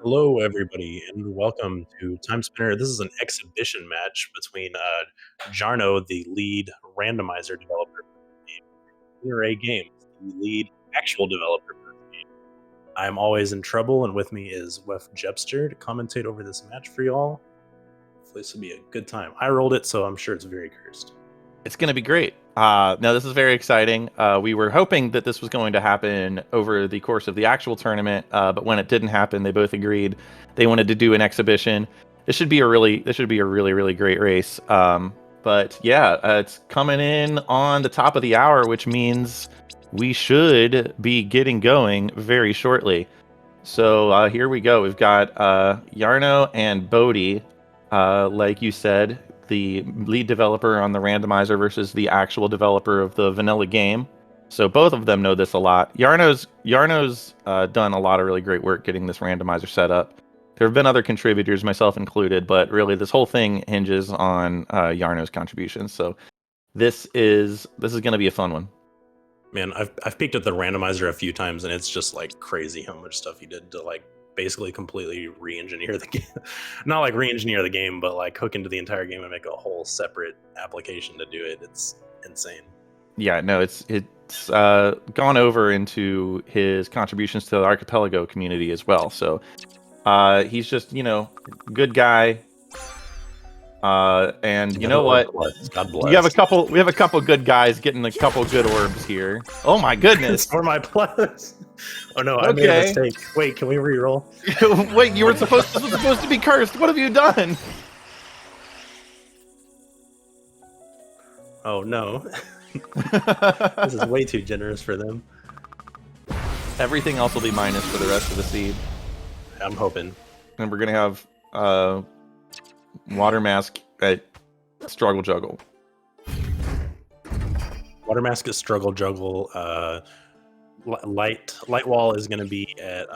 Hello, everybody, and welcome to Timespinner. This is an exhibition match between Jarno, the lead randomizer developer for the game, LunarRayGames, the lead actual developer for the game. I'm always in trouble, and with me is Wef Jepster to commentate over this match for y'all. Hopefully this will be a good time. I rolled it, so I'm sure it's very cursed. It's going to be great. No, this is very exciting. We were hoping that this was going to happen over the course of the actual tournament, but when it didn't happen, they both agreed they wanted to do an exhibition. This should be a really great race. But yeah, it's coming in on the top of the hour, which means we should be getting going very shortly. So here we go. We've got Jarno and Bodhi, like you said, the lead developer on the randomizer versus the actual developer of the vanilla game. So both of them know this a lot. Jarno's done a lot of really great work getting this randomizer set up. There have been other contributors, myself included, but really this whole thing hinges on Jarno's contributions. So this is going to be a fun one. Man, I've peeked at the randomizer a few times, and it's just like crazy how much stuff he did to like basically completely re-engineer the game. Not like re-engineer the game, but like hook into the entire game and make a whole separate application to do it. It's insane. Yeah, no, it's gone over into his contributions to the Archipelago community as well. So he's just, good guy. And you know what? God bless. We have a couple good guys getting a couple good orbs here. Oh my goodness! For my plus. Oh no, I made a mistake. Wait, can we re-roll? Wait, this was supposed to be cursed. What have you done? Oh no. This is way too generous for them. Everything else will be minus for the rest of the seed. I'm hoping. And we're gonna have Water Mask at Struggle Juggle. Water Mask is Struggle Juggle. Light Wall is gonna be at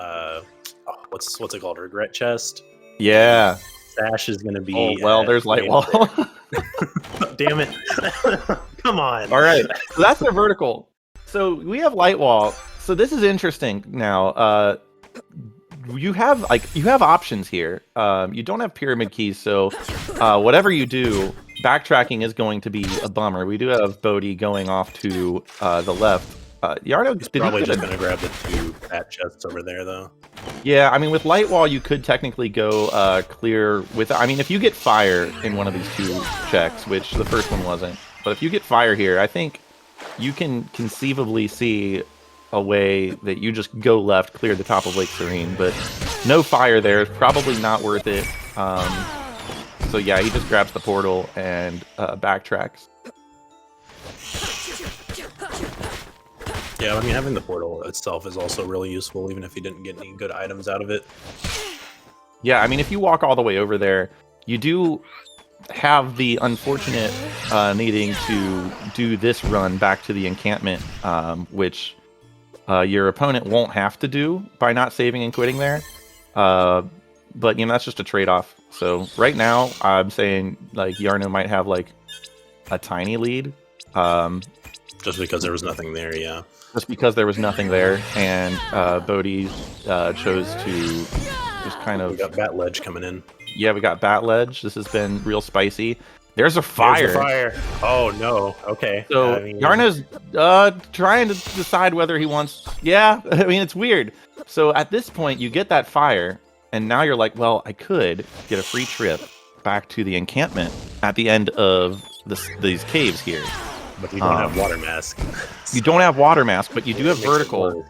what's it called? Regret Chest. Yeah. Sash is gonna be. Oh well, there's Light Wall. Damn it! Come on. All right, so that's the vertical. So we have Light Wall. So this is interesting now. You have options here. You don't have pyramid keys, so whatever you do, backtracking is going to be a bummer. We do have Bodhi going off to the left. Jarno is probably just going to grab the two fat chests over there, though. Yeah, I mean, with Light Wall, you could technically go clear with... I mean, if you get fire in one of these two checks, which the first one wasn't, but if you get fire here, I think you can conceivably see a way that you just go left, clear the top of Lake Serene, but no fire there. It's probably not worth it. So yeah, he just grabs the portal and backtracks. Yeah, I mean, having the portal itself is also really useful, even if you didn't get any good items out of it. Yeah, I mean, if you walk all the way over there, you do have the unfortunate needing to do this run back to the encampment, which your opponent won't have to do by not saving and quitting there. But, that's just a trade-off. So right now, I'm saying, like, Jarno might have, like, a tiny lead. Just because there was nothing there, yeah. Just because there was nothing there, and Bodhi chose to just kind of... We got Bat Ledge coming in. Yeah, we got Bat Ledge. This has been real spicy. There's a fire. There's a fire. Oh, no. Okay. So Jarno's trying to decide whether he wants... Yeah, I mean, it's weird. So at this point, you get that fire, and now you're like, well, I could get a free trip back to the encampment at the end of these caves here. But you don't have Water Mask. You don't have Water Mask, but you do have vertical.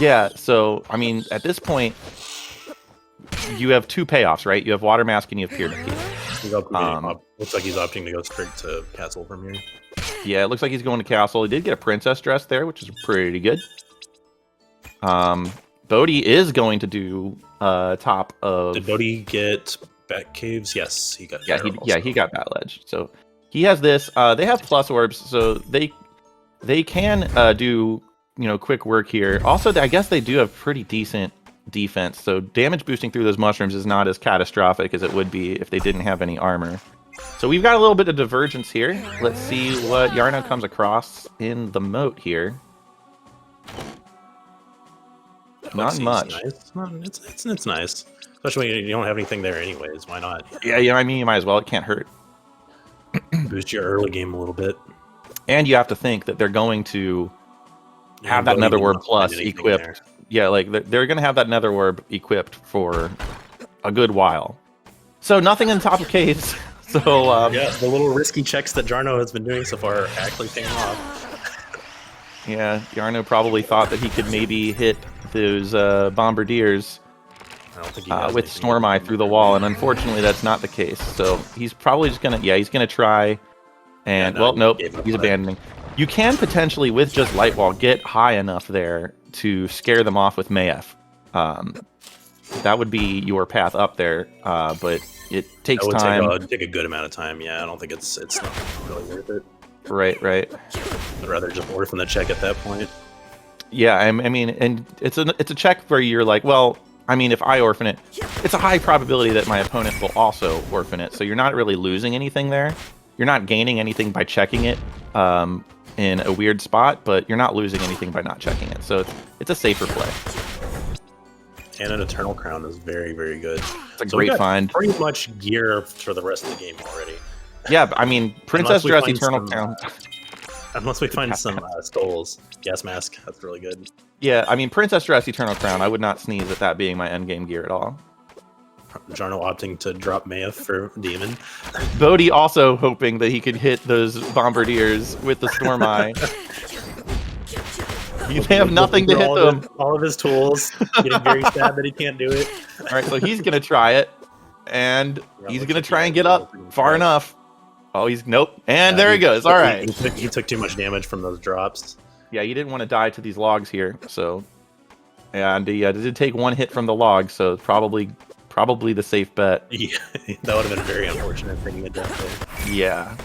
Yeah, so, I mean, at this point, you have two payoffs, right? You have Water Mask and you have Pyramid Key. Looks like he's opting to go straight to Castle from here. Yeah, it looks like he's going to Castle. He did get a Princess dress there, which is pretty good. Bodhi is going to do top of... Did Bodhi get Bat Caves? Yes, he got he got Bat Ledge. So he has this. They have plus orbs, so they can do quick work here. Also, I guess they do have pretty decent defense, so damage boosting through those mushrooms is not as catastrophic as it would be if they didn't have any armor. So we've got a little bit of divergence here. Let's see what Jarno comes across in the moat here. Not much. Nice. It's nice, especially when you don't have anything there anyways. Why not? Yeah, I mean, you might as well. It can't hurt. Boost your early game a little bit. And you have to think that they're going to have that Nether Orb Plus equipped. There. Yeah, like they're going to have that Nether Orb equipped for a good while. So nothing in the top of caves. So yeah, the little risky checks that Jarno has been doing so far are actually paying off. Yeah, Jarno probably thought that he could maybe hit those bombardiers with Storm Eye through the wall, and unfortunately that's not the case. So he's probably just gonna, he's gonna try, and well, nope, he's abandoning. You can potentially, with just Light Wall, get high enough there to scare them off with Mayef. That would be your path up there, but it takes time. Take a good amount of time. Yeah, I don't think it's not really worth it. Right. I'd rather just orphan the check at that point. Yeah, I mean, and it's a check where you're like, well, I mean, if I orphan it, it's a high probability that my opponent will also orphan it. So you're not really losing anything there. You're not gaining anything by checking it in a weird spot, but you're not losing anything by not checking it. So it's a safer play. And an Eternal Crown is very, very good. It's a great find. Pretty much gear for the rest of the game already. Yeah, I mean, Princess Dress Eternal Crown. Unless we find some skulls. Gas Mask, that's really good. Yeah, I mean, Princess Dress Eternal Crown, I would not sneeze at that being my endgame gear at all. Jarno opting to drop Mayef for Demon. Bodhi also hoping that he could hit those bombardiers with the Storm Eye. They have nothing to hit them. All of his tools. Getting very sad that he can't do it. All right, so he's going to try it. And he's going to try and get up far enough. Oh, nope. And there he goes. All right. He took too much damage from those drops. Yeah, you didn't want to die to these logs here. So, and he did take one hit from the log. So probably the safe bet. Yeah, that would have been a very unfortunate taking a death there. Yeah.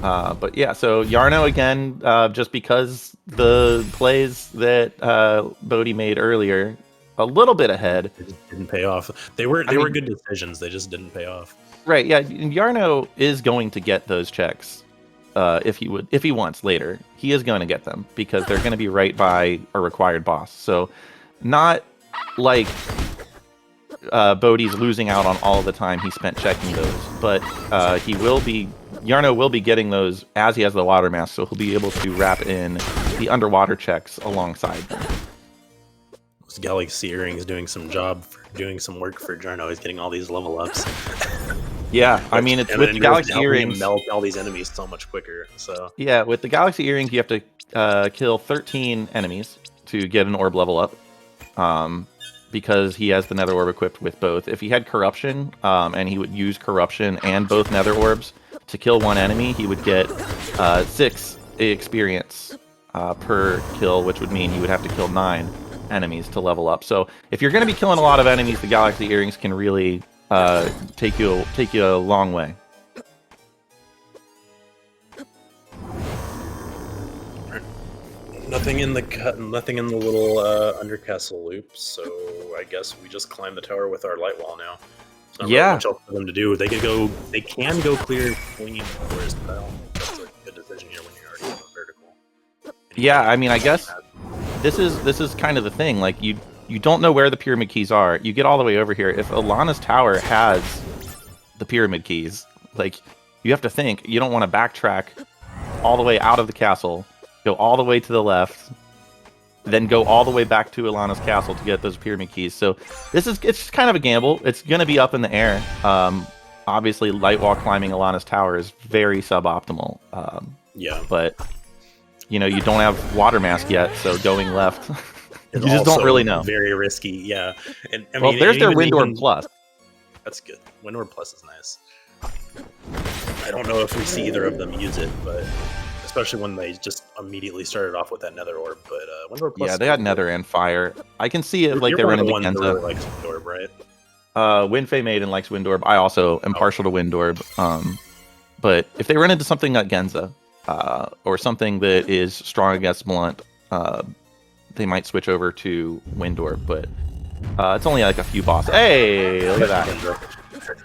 But yeah, so Jarno again, just because the plays that Bodhi made earlier, a little bit ahead. It just didn't pay off. They were good decisions. They just didn't pay off. Right. Yeah. Jarno is going to get those checks if he wants later. He is going to get them because they're going to be right by a required boss. So not like Bodhi's losing out on all the time he spent checking those, but Jarno will be getting those as he has the water mask, so he'll be able to wrap in the underwater checks alongside them. This Galaxy Earrings doing some work for Jarno. He's getting all these level ups. Yeah, I mean, it's with the Galaxy Earrings. Melt all these enemies so much quicker. So yeah, with the Galaxy Earrings, you have to kill 13 enemies to get an orb level up. Because he has the Nether Orb equipped with both. If he had Corruption, and he would use Corruption and both Nether Orbs to kill one enemy, he would get 6 experience per kill, which would mean he would have to kill 9 enemies to level up. So if you're going to be killing a lot of enemies, the Galaxy Earrings can really take you a long way. Nothing in the little undercastle loop, so I guess we just climb the tower with our light wall now. There's not really much else for them to do. They can go clear clean forest, but I don't think that's a good decision here when you're already on vertical. Yeah, I mean, I guess this is kind of the thing. Like you don't know where the pyramid keys are. You get all the way over here. If Alana's tower has the pyramid keys, like you have to think. You don't want to backtrack all the way out of the castle. Go all the way to the left, then go all the way back to Alana's castle to get those pyramid keys. So it's kind of a gamble. It's going to be up in the air. Obviously, light wall climbing Alana's tower is very suboptimal. Yeah. But, you don't have water mask yet, so going left, you just don't really know. Very risky, yeah. And I mean, there's their Wind Orb Plus. That's good. Wind Orb Plus is nice. I don't know if we see either of them use it, but... especially when they just immediately started off with that Nether Orb, but Wind Orb Plus. Yeah, they had Nether and Fire. I can see it like they run into Genza. Really likes Wind Orb, right? Windfey Maiden likes Wind Orb. I also am partial to Wind Orb. But if they run into something like Genza, or something that is strong against Blunt, they might switch over to Wind Orb. But it's only like a few bosses. Hey, look at that!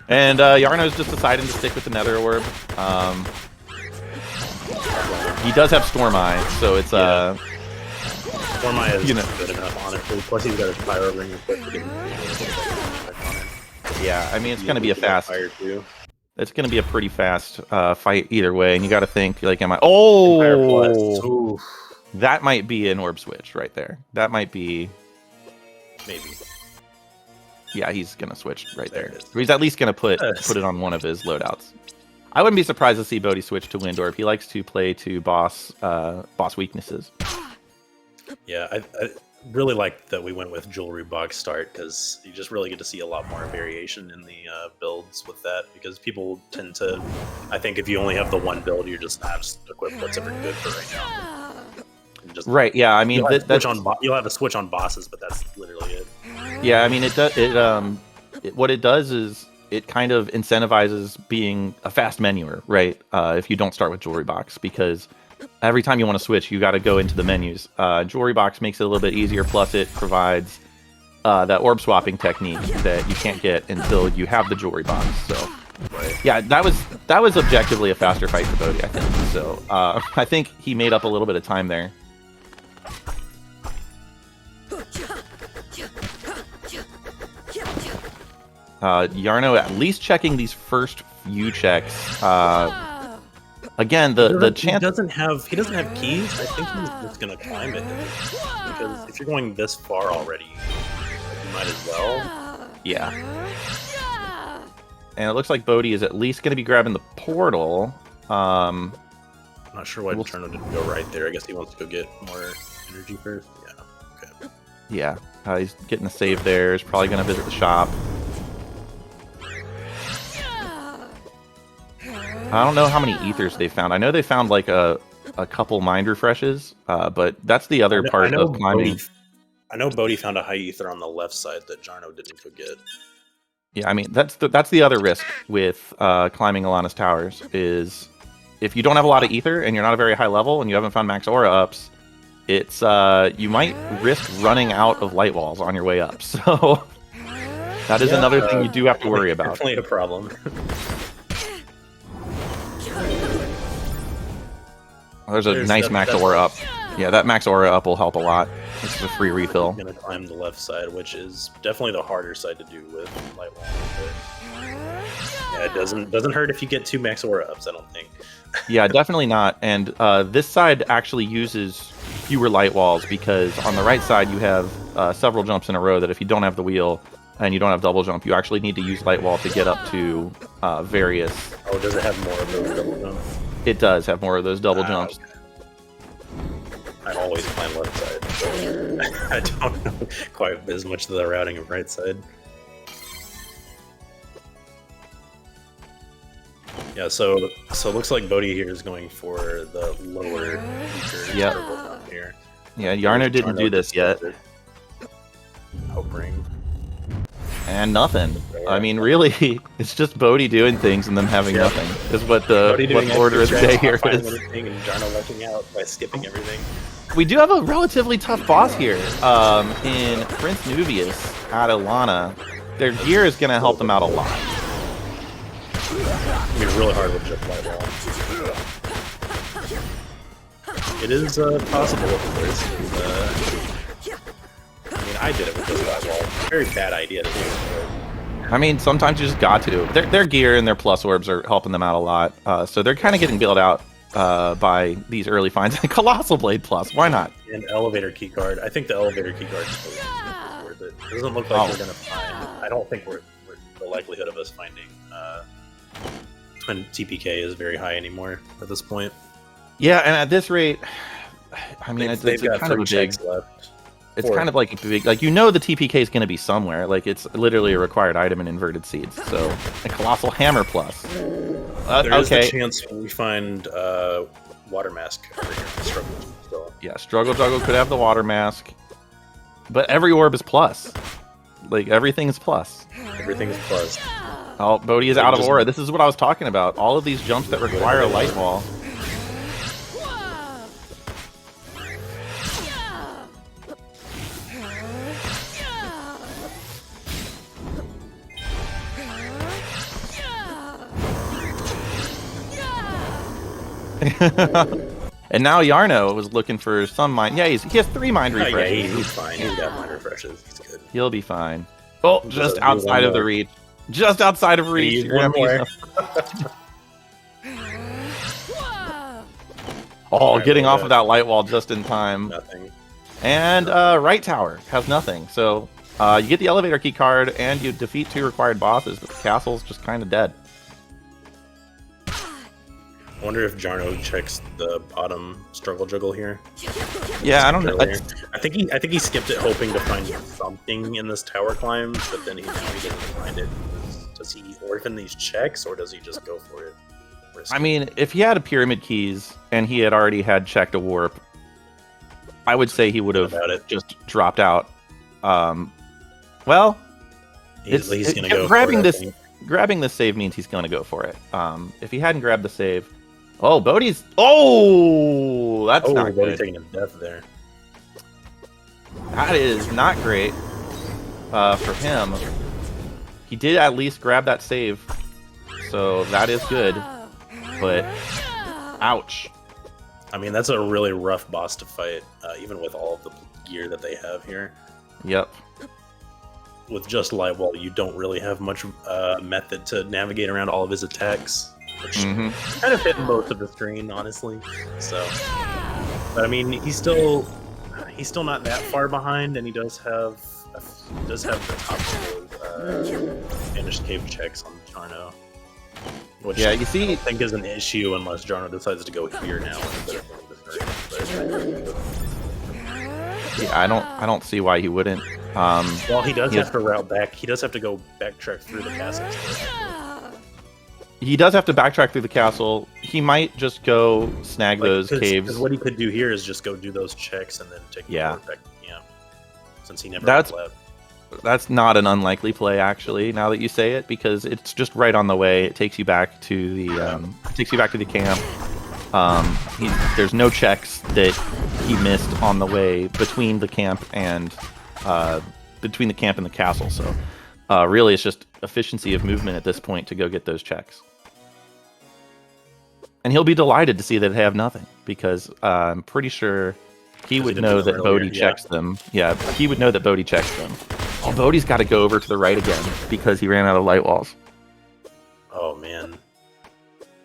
And Jarno's just deciding to stick with the Nether Orb. He does have Storm Eye, so it's Formai is You know. good enough, honestly. Plus, he's got his Pyro Ring equipped to get him. Yeah, I mean, it's going to be a fast. Fire too. It's going to be a pretty fast fight either way, and you got to think like, am I? Empire Plus. Oh, Ooh, that might be an orb switch right there. That might be. maybe. Yeah, he's going to switch right There there. it is. He's at least going to put Yes. it on one of his loadouts. I wouldn't be surprised to see Bodhi switch to Wind Orb. He likes to play to boss weaknesses. Yeah, I really like that we went with Jewelry Box start because you just really get to see a lot more variation in the builds with that because people tend to, I think if you only have the one build, you're just equip what's ever good for right now. And just, Right, yeah, I mean, you'll have a switch on bosses, but that's literally it. yeah, I mean, what it does is it kind of incentivizes being a fast menuer, right? If you don't start with Jewelry Box, because every time you want to switch, you got to go into the menus. Jewelry Box makes it a little bit easier, plus it provides that orb swapping technique that you can't get until you have the Jewelry Box. So, yeah, that was objectively a faster fight for Bodhi, I think. So, I think he made up a little bit of time there. Jarno at least checking these first few checks. Again, the chance he doesn't have keys. I think he's just gonna climb it because if you're going this far already, you might as well. Yeah. And it looks like Bodhi is at least going to be grabbing the portal. I'm not sure why Jarno didn't go right there. I guess he wants to go get more energy first. Yeah. Okay. Yeah. He's getting a save there. He's probably going to visit the shop. I don't know how many ethers they found. I know they found like a couple mind refreshes, but that's the other part of climbing. I know Bodhi found a high ether on the left side that Jarno didn't go get. Yeah, I mean that's the other risk with climbing Alana's towers is if you don't have a lot of ether and you're not a very high level and you haven't found max aura ups, it's you might risk running out of light walls on your way up. So that is another thing you do have to worry about. Definitely a problem. There's a nice max aura up. Yeah, that max aura up will help a lot. This is a free refill. I'm gonna climb the left side, which is definitely the harder side to do with light wall. But yeah, it doesn't hurt if you get 2 max aura ups. I don't think. Yeah, definitely not. And this side actually uses fewer light walls because on the right side you have several jumps in a row that if you don't have the wheel and you don't have double jump, you actually need to use light wall to get up to various. Oh, does it have more of those double jumps? It does have more of those double jumps. Okay. I always climb left side. So I don't know quite as much of the routing of right side. Yeah, so it looks like Bodhi here is going for the lower here. Yeah, Jarno didn't do this yet. Hope ring. And nothing. I mean, really, it's just Bodhi doing things and them having nothing. Is what the order of the day here is. And Jarno lucking out by skipping everything. We do have a relatively tough boss here. In Prince Nubius at Alana, their gear is going to help them out a lot. It's really hard with just light wall. It is possible, of course. I mean, I did it with just light wall. Very bad idea to do. I mean, sometimes you just got to. Their gear and their plus orbs are helping them out a lot. So they're kind of getting bailed out by these early finds. Colossal Blade Plus, why not? And elevator keycard. I think the elevator keycard is worth it. It doesn't look like we're going to find. I don't think we're the likelihood of us finding Twin TPK is very high anymore at this point. Yeah, and at this rate, I mean, it's got kind of a big. Left. It's kind of like a big, like, you know, the TPK is going to be somewhere. Like, it's literally a required item in Inverted Seeds. So, a Colossal Hammer Plus. There's a chance we find Water Mask over here. Struggle. So. Yeah, Struggle Juggle could have the Water Mask. But every orb is plus. Like, everything is plus. Everything is plus. Oh, Bodhi is out of aura. This is what I was talking about. All of these jumps that require a light wall. And now Jarno was looking for some mind. Yeah, he has 3 mind Yeah, refreshes. he's fine. He's got mind refreshes. He's good. He'll be fine. Oh, just outside of the reach. Just outside of reach. You're one more. Oh, right, getting off of that light wall just in time. Nothing. And right tower has nothing. So you get the elevator key card and you defeat 2 required bosses, but the castle's just kind of dead. I wonder if Jarno checks the bottom struggle juggle here. Yeah, I don't know. I think he skipped it hoping to find something in this tower climb, but then he doesn't find it. Does he orphan these checks, or does he just go for it? I mean, if he had a pyramid keys and he had already had checked a warp, I would say he would have just dropped out. Well, he's going to go grabbing this. Grabbing this save means he's going to go for it. If he hadn't grabbed the save, Bodhi's. Oh, that's not Bodhi good. taking a death there. That is not great for him. He did at least grab that save, so that is good. But ouch. I mean, that's a really rough boss to fight, even with all of the gear that they have here. Yep. With just light wall, you don't really have much method to navigate around all of his attacks, which kind of fit most of the screen, honestly. So, but I mean, he's still not that far behind, and he does have the top Vanished Cave checks on Jarno, which you see, I don't think is an issue unless Jarno decides to go here now instead of going this way. Yeah, I don't see why he wouldn't. Well, he does have to route back. He does have to go backtrack through the castle. He does have to backtrack through the castle. He might just go snag those caves. Because what he could do here is just go do those checks and then take the back to camp. Since he never left. That's not an unlikely play, actually. Now that you say it, because it's just right on the way. It takes you back to the camp. There's no checks that he missed on the way between the camp and the castle. So really, it's just efficiency of movement at this point to go get those checks. And he'll be delighted to see that they have nothing, because I'm pretty sure he would know that Bodhi checks them. Yeah, he would know that Bodhi checks them. Oh, Bodhi's got to go over to the right again because he ran out of light walls. Oh, man.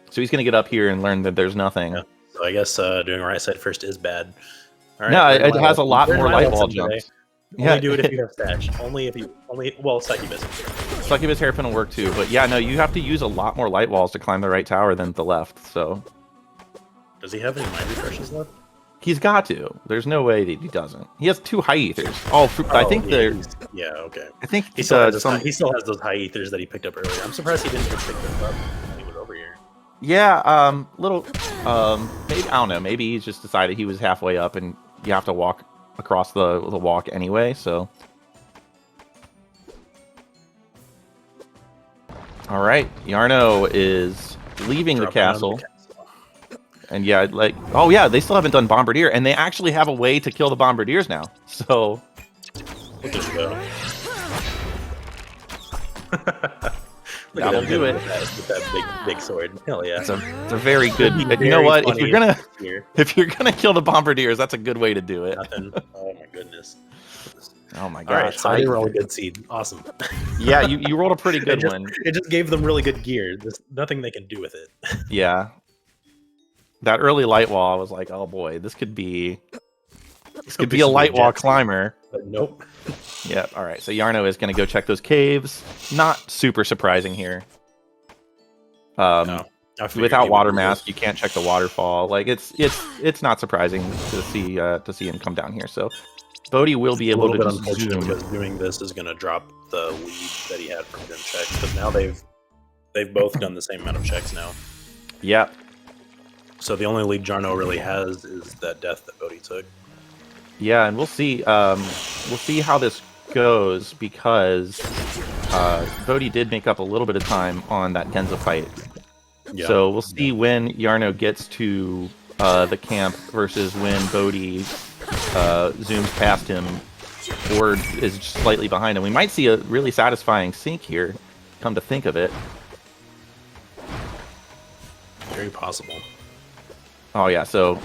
So he's going to get up here and learn that there's nothing. Yeah. So I guess doing right side first is bad. All right, no, it has a lot more light wall jumps. Only do it if you have stash. Well, Succubus. Succubus Hairpin will work too, but yeah, no, you have to use a lot more light walls to climb the right tower than the left, so. Does he have any mind refreshes left? He's got to. There's no way that he doesn't. He has 2 high ethers. I think they're. Yeah, okay. I think he still has those high ethers that he picked up earlier. I'm surprised he didn't just pick them up when he was over here. Yeah, maybe, I don't know, maybe he just decided he was halfway up and you have to walk across the walk anyway, so. All right, Jarno is leaving the castle. And yeah, oh yeah, they still haven't done Bombardier, and they actually have a way to kill the Bombardiers now. So. We'll just go. That'll do it. With that big sword. Hell yeah. It's a very good. You know what? If you're gonna kill the Bombardiers, that's a good way to do it. Nothing. Oh my goodness. Oh my gosh. All right, so they roll a good seed. Awesome. Yeah, you rolled a pretty good one. It just gave them really good gear. There's nothing they can do with it. Yeah. That early light wall, I was like, oh boy, this could be a light wall climber. But nope. Yeah, all right. So Jarno is going to go check those caves. Not super surprising here. No. Without water mask, you can't check the waterfall. Like it's not surprising to see him come down here. So Bodhi will be able to just zoom. Because doing this is going to drop the lead that he had from doing checks. Because now they've both done the same amount of checks now. Yeah. So the only lead Jarno really has is that death that Bodhi took. Yeah, and we'll see how this goes, because Bodhi did make up a little bit of time on that Genza fight. Yeah. So we'll see when Jarno gets to the camp versus when Bodhi zooms past him or is slightly behind him. We might see a really satisfying sync here, come to think of it. Very possible. Oh yeah, so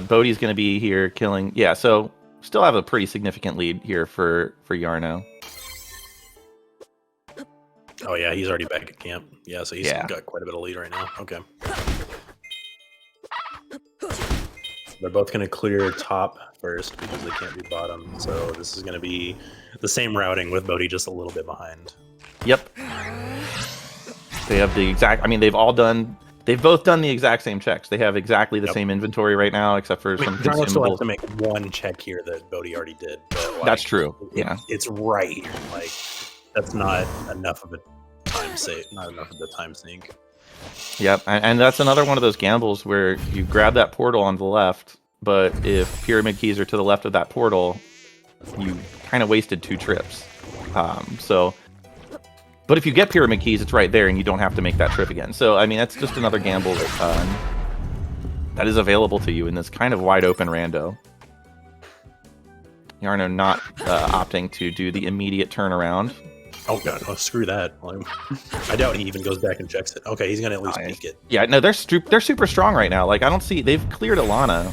Bodhi's going to be here killing. Yeah, so still have a pretty significant lead here for Jarno. Oh yeah, he's already back at camp. Yeah, so he's Yeah. got quite a bit of lead right now. Okay. They're both going to clear top first because they can't be bottom. So this is going to be the same routing with Bodhi just a little bit behind. Yep. They have the exact. I mean, they've both done the exact same checks. They have exactly the same inventory right now, except for some Jarno still has consumables. to make one check here that Bodhi already did. But, like, That's true. Yeah. It's right here. Like, that's not enough of a time save. Not enough of the time sink. Yep, and that's another one of those gambles where you grab that portal on the left, but if pyramid keys are to the left of that portal, you kind of wasted 2 trips. But if you get pyramid keys, it's right there, and you don't have to make that trip again. So, I mean, that's just another gamble that is available to you in this kind of wide open rando. Jarno not opting to do the immediate turnaround. Oh god, oh screw that. I doubt he even goes back and checks it. Okay, he's gonna at least peek it. Yeah, no, they're super strong right now. Like, I don't see they've cleared Alana,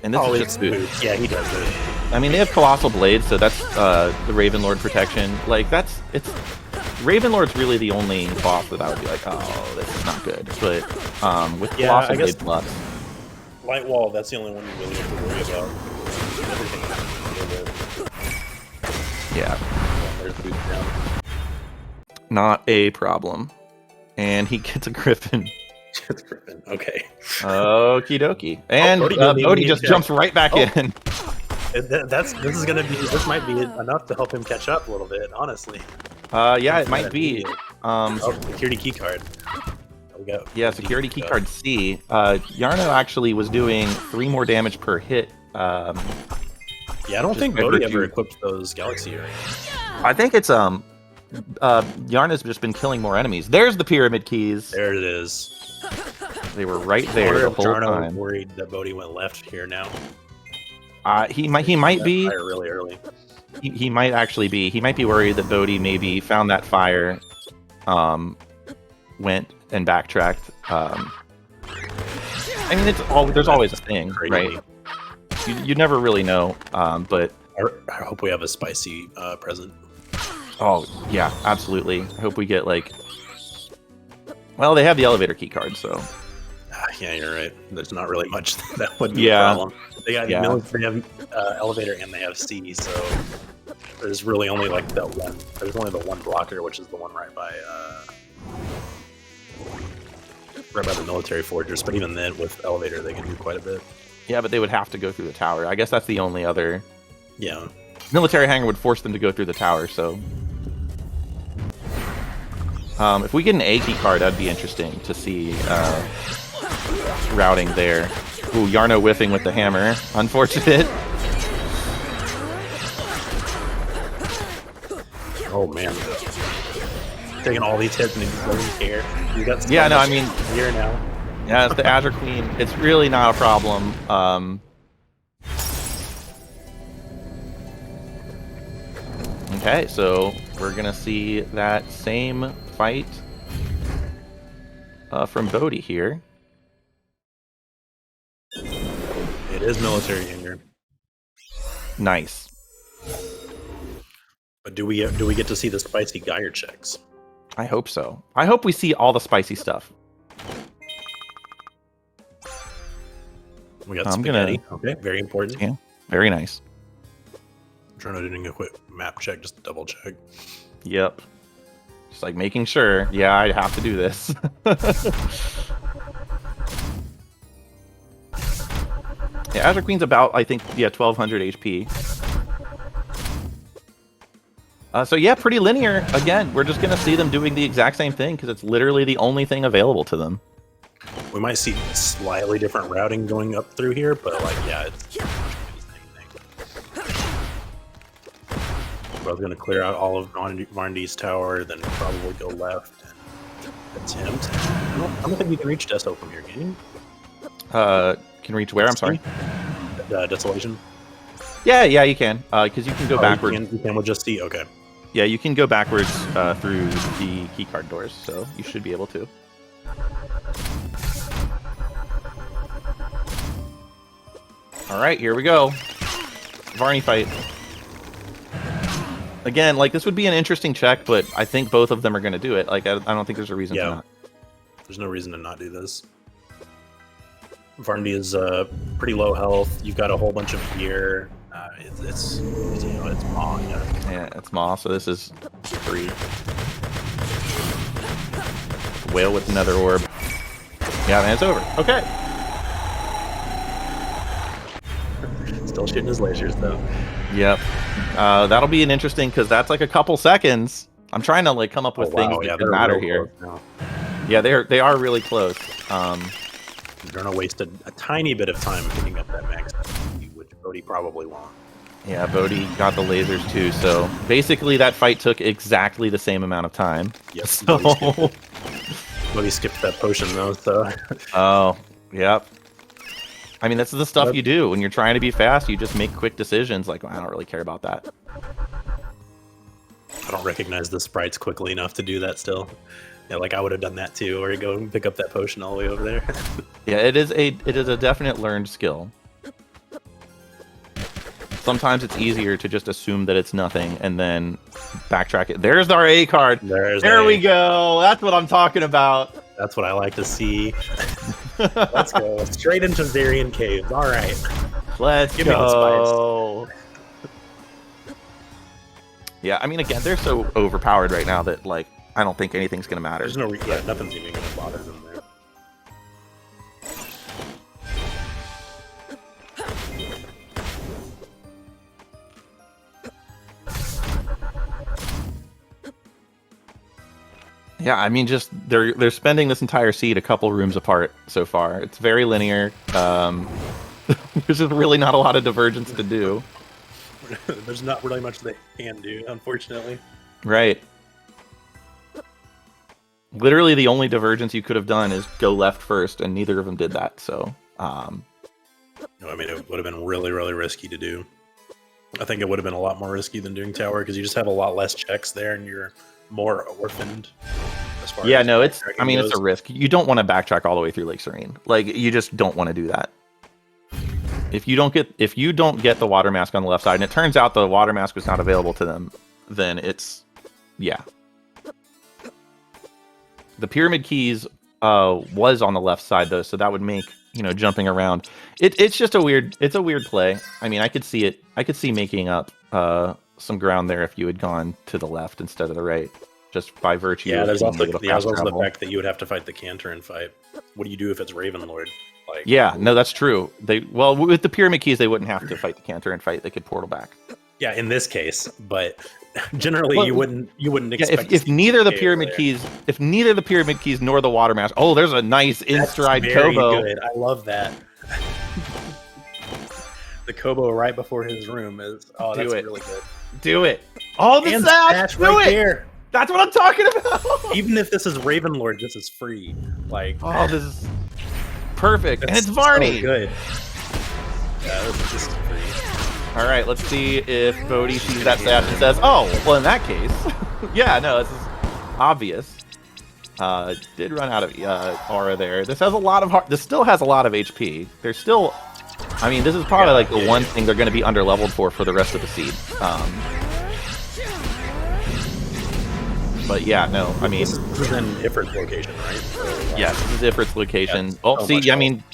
and this is just boots. Yeah, he does it. I mean, they have Colossal Blades, so that's the Raven Lord protection. Like, it's Raven Lord's really the only boss that I would be like, oh, this is not good. But with Colossal Blade plus, Light Wall, that's the only one you really have to worry about. Everything yeah. There's boots down. Not a problem. And he gets a Griffin. Griffin. Okay. Okie dokie. And Bodhi just jumps right back in. This might be enough to help him catch up a little bit, honestly. Yeah, it might be. Security key card. There we go. Yeah, security key card C. Jarno actually was doing 3 more damage per hit. Yeah, I don't think Bodhi ever equipped those galaxy earrings. I think it's Jarno's just been killing more enemies. There's the pyramid keys. There it is. They were right there the whole Jarno time. Worried that Bodhi went left here now. He might be really early. He might actually be. He might be worried that Bodhi maybe found that fire, went and backtracked. I mean, there's always a thing, right? You never really know, but I hope we have a spicy present. Oh yeah, absolutely. I hope we get like. Well, they have the elevator key card, so. Yeah, you're right. There's not really much that would be a problem. They got they have elevator and they have C, so there's really only like that one. There's only the one blocker, which is the one right by the military fortress. But even then, with elevator, they can do quite a bit. Yeah, but they would have to go through the tower. I guess that's the only other. Yeah. Military hangar would force them to go through the tower, so. If we get an A key card, that'd be interesting to see routing there. Ooh, Jarno whiffing with the hammer. Unfortunate. Oh man. Taking all these hits and he doesn't care. You got I mean here now. Yeah, it's the Azure Queen. It's really not a problem. Okay, so we're gonna see that same fight from Bodhi here. It is military hangar. Nice. But do we get to see the spicy Geyer checks? I hope so. I hope we see all the spicy stuff. We got spaghetti. Okay, very important. Yeah, very nice. Jarno doing a quick map check, just double check. Yep. Just like making sure. Yeah, I have to do this. Yeah, Azure Queen's about, I think, 1200 HP. So yeah, pretty linear. Again, we're just gonna see them doing the exact same thing because it's literally the only thing available to them. We might see slightly different routing going up through here, but like, yeah, it's the same thing. We're gonna clear out all of Varndy's tower, then probably go left and attempt. I don't think we can reach Deso from here, can you? Can reach where? I'm sorry. Desolation. Yeah, you can. Because you can go backwards. You can. We'll just see. Okay. Yeah, you can go backwards through the keycard doors, so you should be able to. All right, here we go. Varney fight. Again, like, this would be an interesting check, but I think both of them are going to do it. Like, I don't think there's a reason to not. There's no reason to not do this. Varney is pretty low health. You've got a whole bunch of gear. It's you know, it's Maw. Yeah, it's Maw, so this is free. Whale with another orb. Yeah, man, it's over. Okay. Still shooting his lasers, though. Yep. That'll be an interesting, because that's like a couple seconds. I'm trying to like come up with things that could matter here. Yeah, they are really close. Jarno wasted a tiny bit of time picking up that max, which Bodhi probably won't. Yeah, Bodhi got the lasers too, so basically that fight took exactly the same amount of time. Yep. So... Bodhi skipped that potion though, so... Oh, yep. I mean, that's the stuff you do. When you're trying to be fast, you just make quick decisions like, well, I don't really care about that. I don't recognize the sprites quickly enough to do that still. Yeah, like I would have done that too, or go and pick up that potion all the way over there. Yeah, it is a definite learned skill. Sometimes it's easier to just assume that it's nothing and then backtrack it. There's our A card. There we go. That's what I'm talking about. That's what I like to see. Let's go straight into Zarian Caves. All right, let's give me go. Yeah, I mean, again, they're so overpowered right now that like I don't think anything's gonna matter. There's no nothing's even gonna bother them there. Yeah, I mean, just they're spending this entire seed a couple rooms apart so far. It's very linear. There's just really not a lot of divergence to do. There's not really much they can do, unfortunately. Right. Literally, the only divergence you could have done is go left first, and neither of them did that. So, no, I mean, it would have been really, really risky to do. I think it would have been a lot more risky than doing tower because you just have a lot less checks there, and you're more orphaned. As far as no, it's. I mean, it's a risk. You don't want to backtrack all the way through Lake Serene. Like, you just don't want to do that. If you don't get the water mask on the left side, and it turns out the water mask was not available to them, then it's The pyramid keys was on the left side though, so that would make jumping around. It's just a weird play. I mean, I could see it. I could see making up some ground there if you had gone to the left instead of the right, just by virtue. Yeah, there's also the fact that you would have to fight the Cantor and fight. What do you do if it's Ravenlord? Like, yeah, no, that's true. With the pyramid keys, they wouldn't have to fight the Cantor and fight. They could portal back. Yeah, in this case, but generally you wouldn't expect. If neither the pyramid keys nor the water mask. Oh, there's a nice in-stride Kobo. Good. I love that. The Kobo right before his room is really good. Do it. Oh, the sash right there. That's what I'm talking about. Even if this is Ravenlord, this is free. Like, oh, this is perfect, and it's Varney. So good. Yeah, this is free. All right, let's see if Bodhi sees that sash and says, "Oh, well, in that case, yeah, no, this is obvious." Did run out of aura there. This has a lot of this still has a lot of HP. There's still, I mean, this is probably like the one thing they're going to be underleveled for the rest of the seed. But yeah, no, I mean, this is in Ifrit's location, right? So, yes, this is Ifrit's location. Yeah, oh, see, I mean,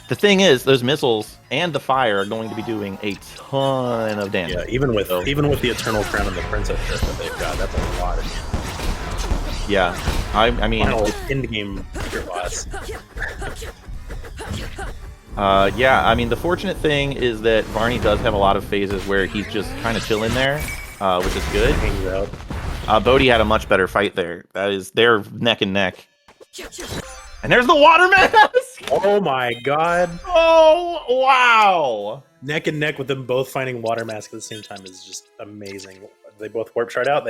the thing is, those missiles and the fire are going to be doing a ton of damage. Yeah, even with the Eternal Crown and the Princess Shirt that they've got, that's a lot of damage. Yeah, I mean, end-game pure boss. Yeah, I mean, the fortunate thing is that Varney does have a lot of phases where he's just kind of chilling there, which is good. Hangs out. Bodhi had a much better fight there. They're neck and neck. And there's the water mask! Oh my god. Oh, wow! Neck and neck with them both finding water mask at the same time is just amazing. They both warp shard out,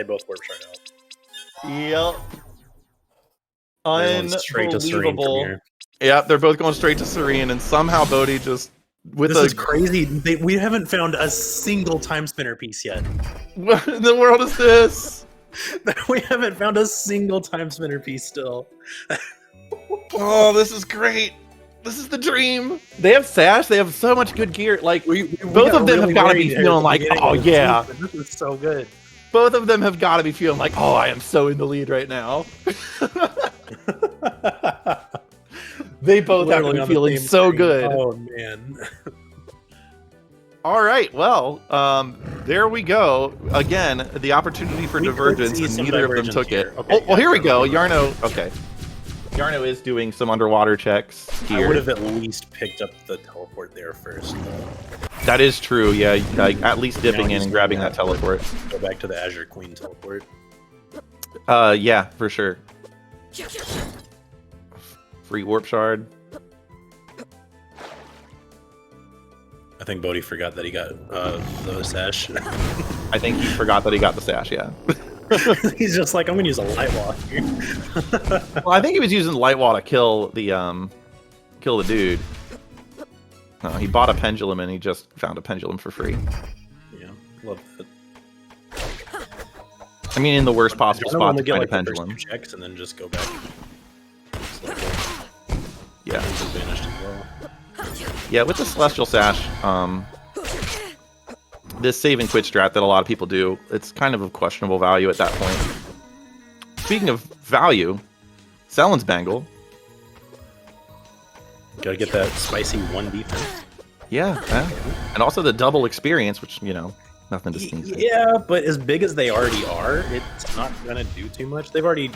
Yep. Straight to Serene from here. Yeah, they're both going straight to Serene, and somehow Bodhi just... This is crazy. We haven't found a single Timespinner piece yet. What in the world is this? We haven't found a single Timespinner piece still. Oh, this is great. This is the dream. They have sash. They have so much good gear. Like both got of them really have got to be worried at feeling the like, beginning oh of the yeah. season. This is so good. Both of them have got to be feeling like, oh, I am so in the lead right now. They both have to be feeling so good. Oh man. All right, well, there we go. Again, the opportunity for divergence, and neither of them took it. Okay, oh, well, here we go. Yarno, okay. Yarno is doing some underwater checks here. I would have at least picked up the teleport there first. That is true, yeah. Like, at least dipping in and grabbing that teleport. Go back to the Azure Queen teleport. Yeah, for sure. Free warp shard. I think Bodhi forgot that he got the sash. I think he forgot that he got the sash, yeah. He's just like, I'm gonna use a light wall here. Well, I think he was using light wall to kill the dude. No, he bought a pendulum and he just found a pendulum for free. Yeah, love that. I mean, in the worst possible spot to find a like pendulum. Checks and then just go back. Yeah. Vanished as well. Yeah, with the Celestial Sash, this save and quit strat that a lot of people do, it's kind of questionable value at that point. Speaking of value, Sellen's Bangle. Gotta get that spicy 1 defense. Yeah, and also the double experience, which, you know, nothing to sneeze at. Yeah, but as big as they already are, it's not gonna do too much. They've already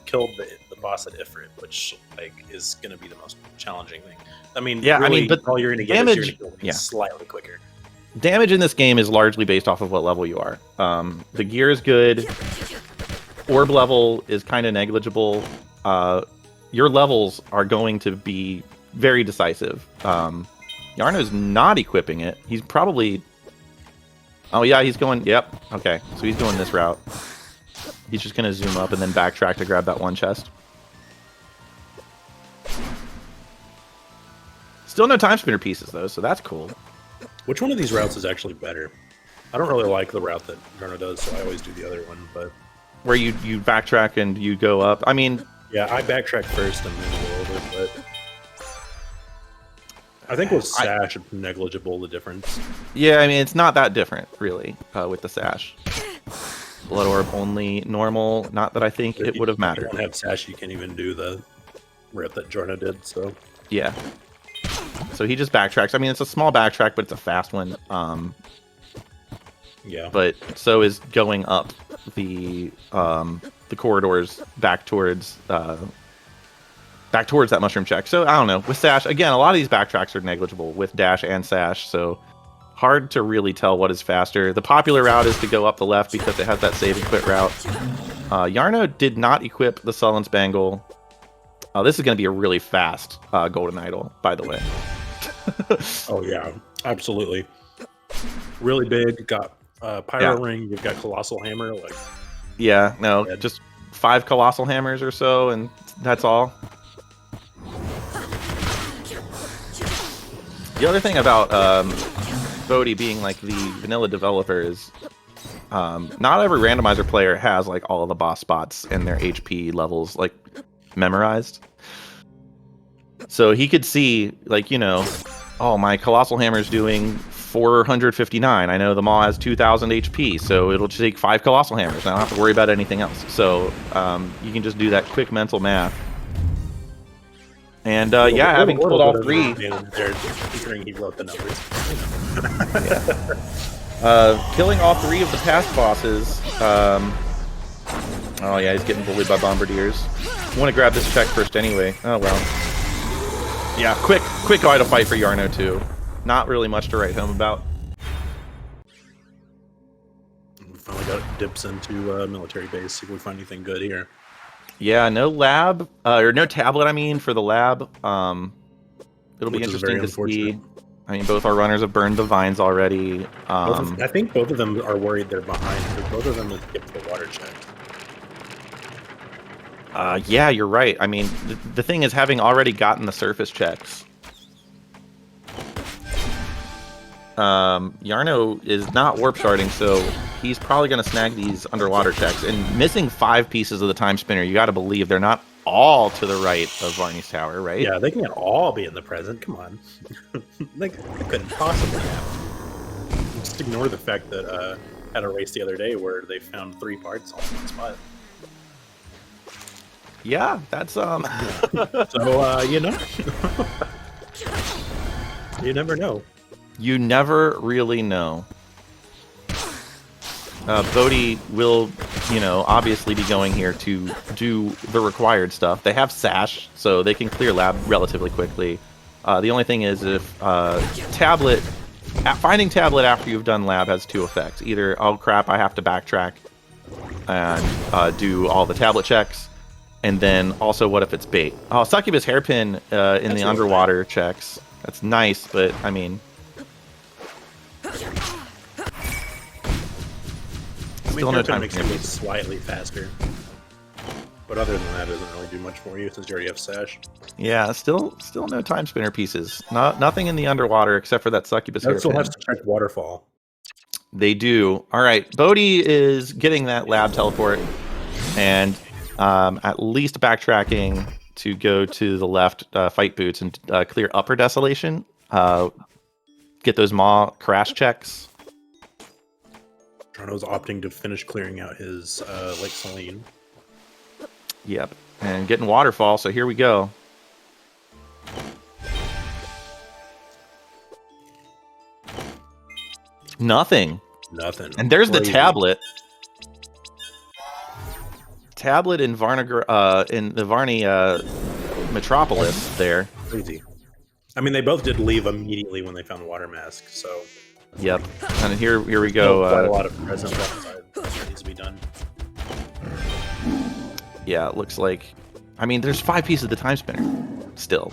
killed the boss at Ifrit, which like is gonna be the most challenging thing. I mean, yeah, really, I mean, but all you're gonna get damage, is you're gonna kill slightly quicker. Damage in this game is largely based off of what level you are. The gear is good. Orb level is kind of negligible. Your levels are going to be very decisive. Jarno's not equipping it. He's probably... Oh, yeah, he's going... Yep. Okay, so he's going this route. He's just going to zoom up and then backtrack to grab that one chest. Still no Timespinner pieces, though, so that's cool. Which one of these routes is actually better? I don't really like the route that Jarno does, so I always do the other one, but... Where you backtrack and you go up. I mean... Yeah, I backtrack first and then go over, but... I think with Sash, it's negligible, the difference. Yeah, I mean, it's not that different, really, with the Sash. Blood Orb only normal, not that I think it would have mattered. If you don't have Sash, you can't even do the route that Jarno did, so... Yeah. So he just backtracks. I mean, it's a small backtrack, but it's a fast one. Yeah. But so is going up the corridors back towards that mushroom check. So I don't know. With Sash, again, a lot of these backtracks are negligible with Dash and Sash, so hard to really tell what is faster. The popular route is to go up the left because it has that save and quit route. Jarno did not equip the Sullen's Bangle. This is going to be a really fast Golden Idol, by the way. Oh yeah, absolutely. Really big. Got Pyro Ring. You've got Colossal Hammer. Like, yeah, no, just 5 Colossal Hammers or so, and that's all. The other thing about Bodhi being like the vanilla developer is not every randomizer player has like all of the boss spots and their HP levels like memorized. So he could see, like, you know, oh, my Colossal Hammer's doing 459. I know the Maw has 2,000 HP, so it'll take 5 Colossal Hammers. I don't have to worry about anything else. So you can just do that quick mental math. And yeah, having killed all 3. They're considering he wrote the numbers. Killing all 3 of the past bosses. Oh yeah, he's getting bullied by Bombardiers. I want to grab this check first anyway. Oh well. Yeah, quick idle fight for Jarno too. Not really much to write home about. Finally got dips into military base. See if we find anything good here. Yeah, no lab or no tablet. I mean, for the lab. It'll be interesting to see. I mean, both our runners have burned the vines already. I think both of them are worried they're behind because both of them have skipped the water check. Yeah, you're right. I mean, the thing is, having already gotten the surface checks, Jarno is not warp sharding, so he's probably going to snag these underwater checks. And missing 5 pieces of the time spinner, you got to believe they're not all to the right of Varney's tower, right? Yeah, they can't all be in the present. Come on. They couldn't possibly have. Just ignore the fact that had a race the other day where they found 3 parts all in one spot. Yeah, that's So, you know. You never know. You never really know. Bodhi will, you know, obviously be going here to do the required stuff. They have Sash, so they can clear lab relatively quickly. The only thing is if Tablet... Finding Tablet after you've done lab has 2 effects. Either, oh crap, I have to backtrack and do all the Tablet checks. And then also, what if it's bait? Oh, Succubus Hairpin in the underwater checks. That's nice, but I mean... Still no time makes it slightly faster. But other than that, it doesn't really do much for you since you already have Sash. Yeah, still no time spinner pieces. Nothing in the underwater except for that Succubus Hairpin. Still has to check Waterfall. They do. All right, Bodhi is getting that lab teleport, and at least backtracking to go to the left, fight boots, and clear upper desolation. Get those Maw crash checks. Jarno's opting to finish clearing out his Lake Saline. Yep, and getting waterfall. So here we go. Nothing. And there's the tablet. Tablet in in the Varney metropolis there. Crazy. I mean, they both did leave immediately when they found the water mask. So. Yep. And here we go. Quite a lot of present that needs to be done. Yeah, it looks like. I mean, there's 5 pieces of the time spinner still.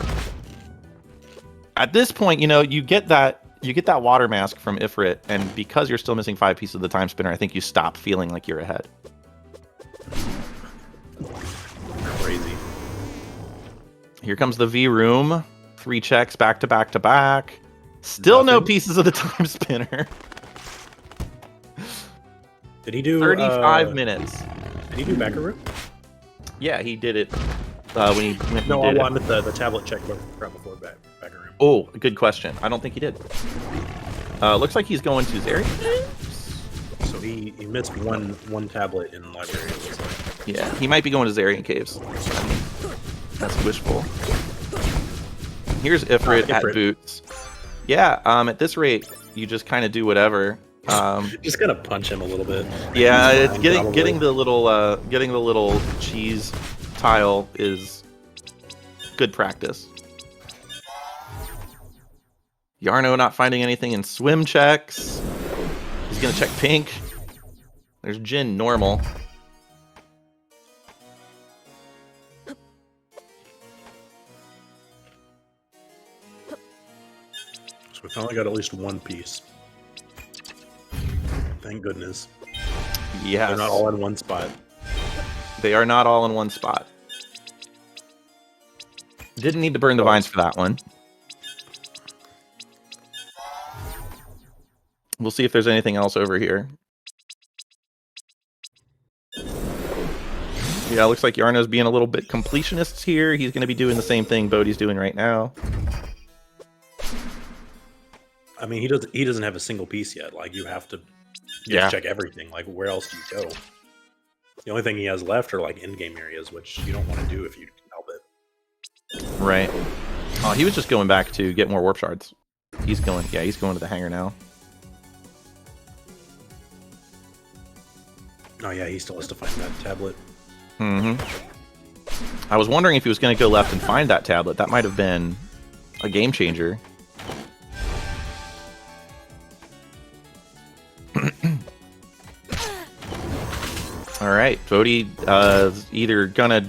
At this point, you know, you get that water mask from Ifrit, and because you're still missing 5 pieces of the time spinner, I think you stop feeling like you're ahead. Crazy. Here comes the V room. 3 checks back to back to back. Still no pieces of the time spinner. Did he do 35 minutes? Did he do backer room? Yeah, he did it when he went. No, I wanted the tablet check right before backer room. Oh, good question. I don't think he did. Looks like he's going to Zeri. So he missed one tablet in library. It looks like. Yeah, he might be going to Zarian Caves. That's wishful. Here's Ifrit at boots. Yeah, at this rate, you just kind of do whatever. Just gotta punch him a little bit. Yeah, it's getting the little cheese tile is good practice. Jarno not finding anything in swim checks. He's gonna check pink. There's Jin normal. So we finally got at least 1 piece. Thank goodness. Yes. They're not all in one spot. They are not all in one spot. Didn't need to burn the vines for that one. We'll see if there's anything else over here. Yeah, looks like Jarno's being a little bit completionist here. He's going to be doing the same thing Bodhi's doing right now. I mean, he doesn't have a single piece yet. Like, you have to check everything. Like, where else do you go? The only thing he has left are like in-game areas, which you don't want to do if you can help it. Right. Oh, he was just going back to get more warp shards. He's going to the hangar now. Oh yeah, he still has to find that tablet. Mm-hmm. I was wondering if he was going to go left and find that tablet. That might have been a game changer. All right, Bodhi either gonna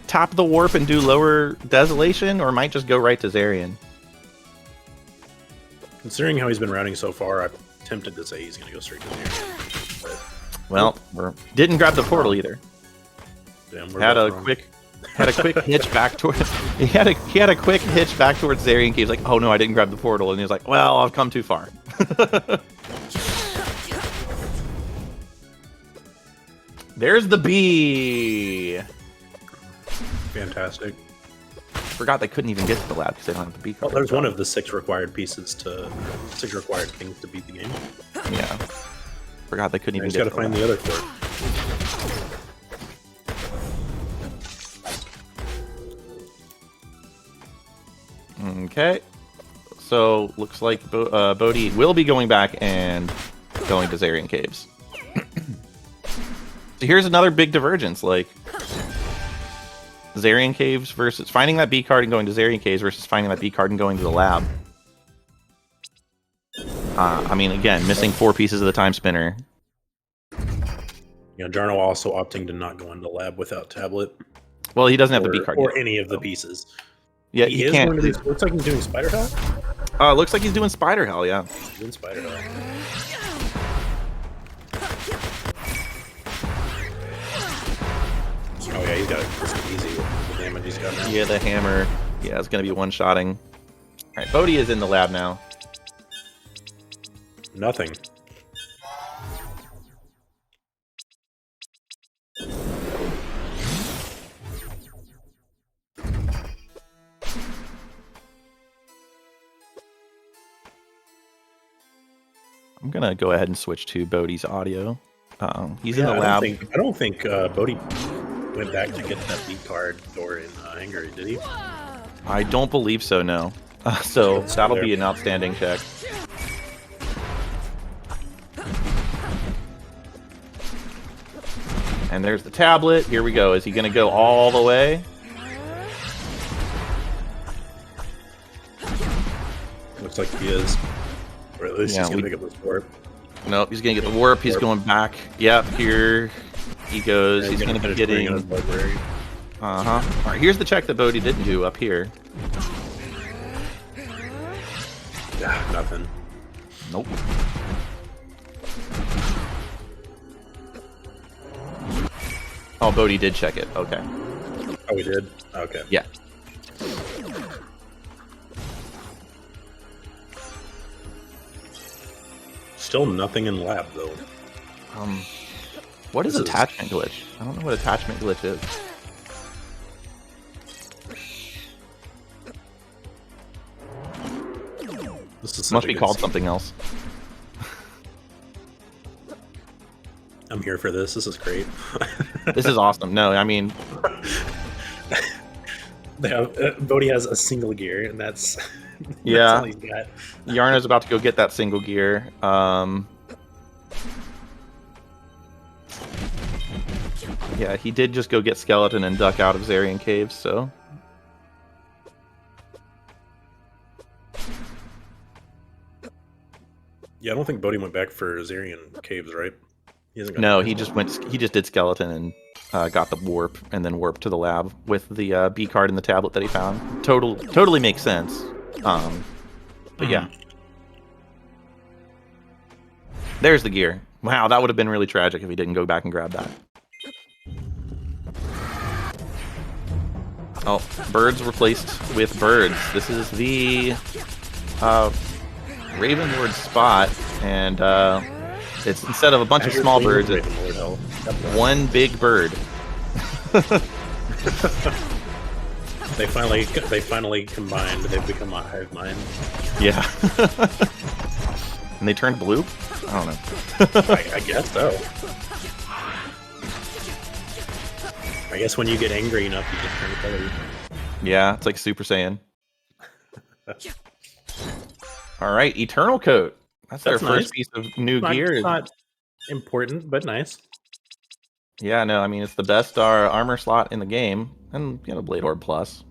tap the warp and do lower desolation, or might just go right to Zarian. Considering how he's been routing so far, I'm tempted to say he's gonna go straight to Zarian. But, well, didn't grab the portal either. Damn, had a quick hitch back toward. He had a quick hitch back towards Zarian Caves. Like, oh no, I didn't grab the portal, and he was like, well, I've come too far. There's the bee. Fantastic. Forgot they couldn't even get to the lab because they don't have the bee Well, card. there's one of the 6 required things to beat the game. Yeah. Forgot they couldn't You even just get gotta to find the the lab. other 4. Okay. So, looks like Bodhi will be going back and going to Zarian Caves. So here's another big divergence, like Zarian Caves versus finding that B card and going to Zarian Caves versus finding that B card and going to the lab. I mean, again, missing 4 pieces of the time spinner. You know, Jarno also opting to not go into the lab without tablet. Well, he doesn't have the B card or yet, any of the so. pieces. Yeah, he he is can't. Going to do, looks like he's doing Spider Hell. Looks like he's doing Spider Hell, yeah. He's doing Spider Hell. Oh yeah, he's got it easy with the damage he's got now. Yeah, the hammer. Yeah, it's gonna be one-shotting. All right, Bodhi is in the lab now. Nothing. I'm gonna go ahead and switch to Bodhi's audio. He's in the lab. I don't think Bodhi went back to get that B card door in Hungary, did he? I don't believe so, no. So It's that'll there. be an outstanding check. And there's the tablet. Here we go. Is he gonna go all the way? Looks like he is. Or at least Yeah, he's going to we- pick up this warp. Nope, he's gonna get the warp. He's going back. Yep, here he goes. Yeah, He's gonna be finish clearing getting. out his library. All right, here's the check that Bodhi didn't do up here. Yeah, nothing. Nope. Oh, Bodhi did check it. Okay. Oh, he did? Okay. Yeah. Still nothing in lab, though. What is This is- attachment glitch? I don't know what attachment glitch is. This is such Must a be good called scene. something else. I'm here for this. This is great. This is awesome. No, I mean, Bodhi has a single gear, and that's, Yeah. that's all he's got. Jarno's about to go get that single gear. Yeah, he did just go get Skeleton and duck out of Zarian Caves, so... Yeah, I don't think Bodhi went back for Zarian Caves, right? He hasn't got No, back. he just did Skeleton and got the warp, and then warped to the lab with the B card and the tablet that he found. Totally makes sense. But yeah. There's the gear. Wow, that would have been really tragic if he didn't go back and grab that. Oh, birds replaced with birds. This is the Raven Lord spot, and it's instead of a bunch of Azure small Queen birds, with it's Raven Lord Hell. one big bird. They finally combined. They've become a hive mind. Yeah. And they turned blue? I don't know. I guess so. I guess when you get angry enough, you just turn colors. Yeah, it's like Super Saiyan. All right, Eternal Coat. That's their That's first nice. piece of new Not, gear. not important, but nice. Yeah, no, I mean, it's the best armor slot in the game. And, you know, Blade Orb Plus.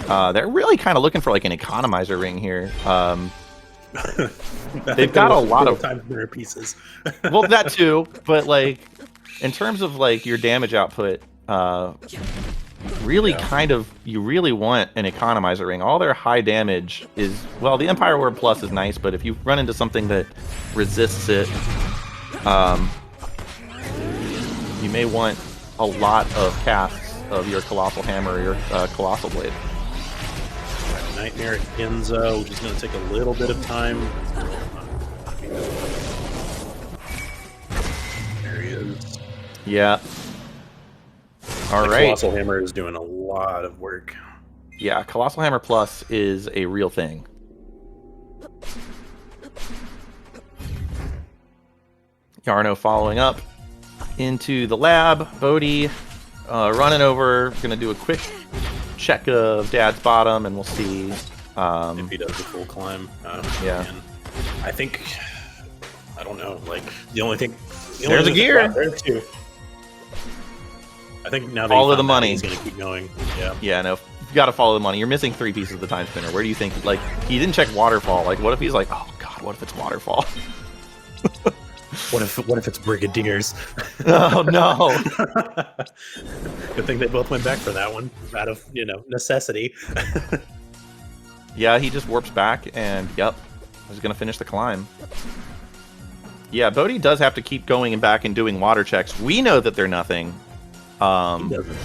They're really kind of looking for, like, an economizer ring here. They've got a lot of time mirror pieces. well, that too, but like in terms of like your damage output, really kind of you really want an economizer ring. All their high damage is, well, the Empire Ward Plus is nice, but if you run into something that resists it, you may want a lot of casts of your Colossal Hammer or your Colossal Blade. Nightmare at Ginzo, which is going to take a little bit of time. There he areas. Yeah. All the right. Colossal Hammer is doing a lot of work. Yeah, Colossal Hammer Plus is a real thing. Jarno following up into the lab. Bodhi running over. Going to do a quick check of Dad's bottom, and we'll see if he does the full climb. Yeah. Man. I think, I don't know, like, the only thing... There's a gear! There's two. I think now that follow the money. He's going to keep going. Yeah. Yeah, no. You got to follow the money. You're missing 3 pieces of the time spinner. Where do you think, like, he didn't check waterfall. Like, what if he's like, oh, God, what if it's waterfall? What if it's Brigadiers? Oh, no. Good thing they both went back for that one, out of, necessity. Yeah, he just warps back, and, yep, he's going to finish the climb. Yeah, Bodhi does have to keep going and back and doing water checks. We know that they're nothing. He doesn't.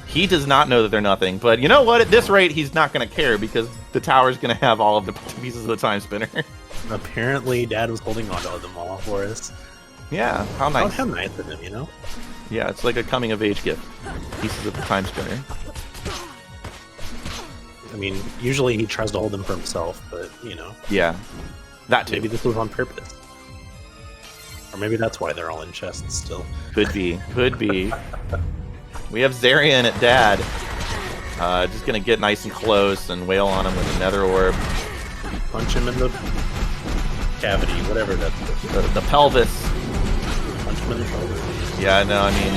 He does not know that they're nothing, but you know what? At this rate, he's not going to care because the tower's going to have all of the pieces of the time spinner. Apparently, Dad was holding on to them all for us. Yeah, how nice. Oh, how nice of him, Yeah, it's like a coming-of-age gift. Pieces of the time spinner. I mean, usually he tries to hold them for himself, but, Yeah, that too. Maybe this was on purpose. Or maybe that's why they're all in chests still. Could be. Could be. We have Zarian at Dad. Just going to get nice and close and wail on him with a nether orb. Punch him in the cavity, whatever that's. The pelvis. Punch him in the pelvis. Yeah, no, I mean,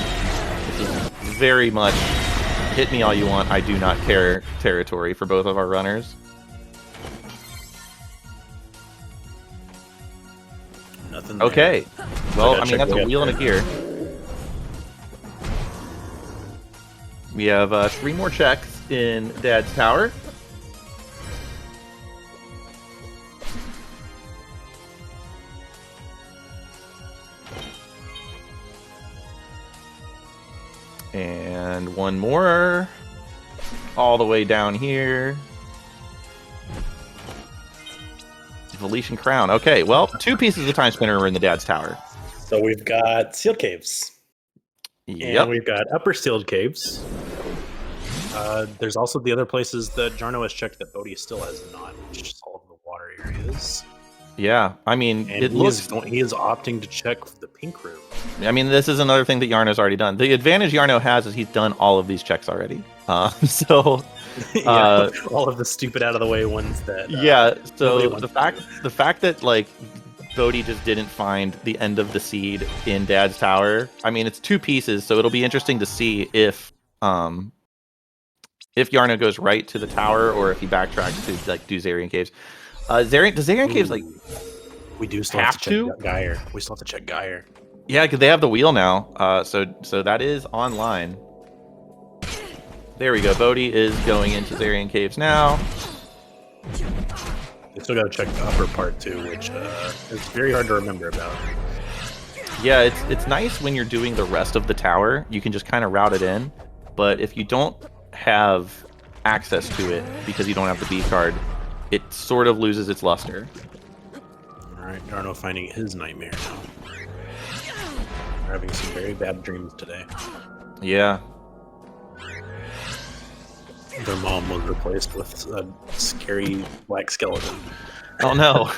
this is very much hit me all you want, I do not care territory for both of our runners. Nothing there. Okay. Well, I mean, that's a wheel and a gear. We have 3 more checks in Dad's tower. And 1 more. All the way down here. Valetian Crown. Okay, well, 2 pieces of time spinner are in the Dad's tower. So we've got sealed caves. Yep. And we've got upper sealed caves. There's also the other places that Jarno has checked that Bodhi still has not, which is all of the water areas. Yeah, I mean, and he is opting to check the pink room. I mean, this is another thing that Jarno's already done. The advantage Jarno has is he's done all of these checks already. So all of the stupid out of the way ones that yeah. So the fact that like Bodhi just didn't find the end of the seed in Dad's tower. I mean, it's 2 pieces, so it'll be interesting to see if Jarno goes right to the tower or if he backtracks to like do Zarian Caves. Does Zarian Caves like we do still have to check Geyer. We still have to check Geyer. Yeah, because they have the wheel now. So that is online. There we go. Bodhi is going into Zarian Caves now. You still got to check the upper part too, which is very hard to remember about. Yeah, it's nice when you're doing the rest of the tower. You can just kind of route it in. But if you don't have access to it because you don't have the B card, it sort of loses its luster. Alright, Jarno finding his nightmare now. We're having some very bad dreams today. Yeah. Their mom was replaced with a scary black skeleton. Oh no.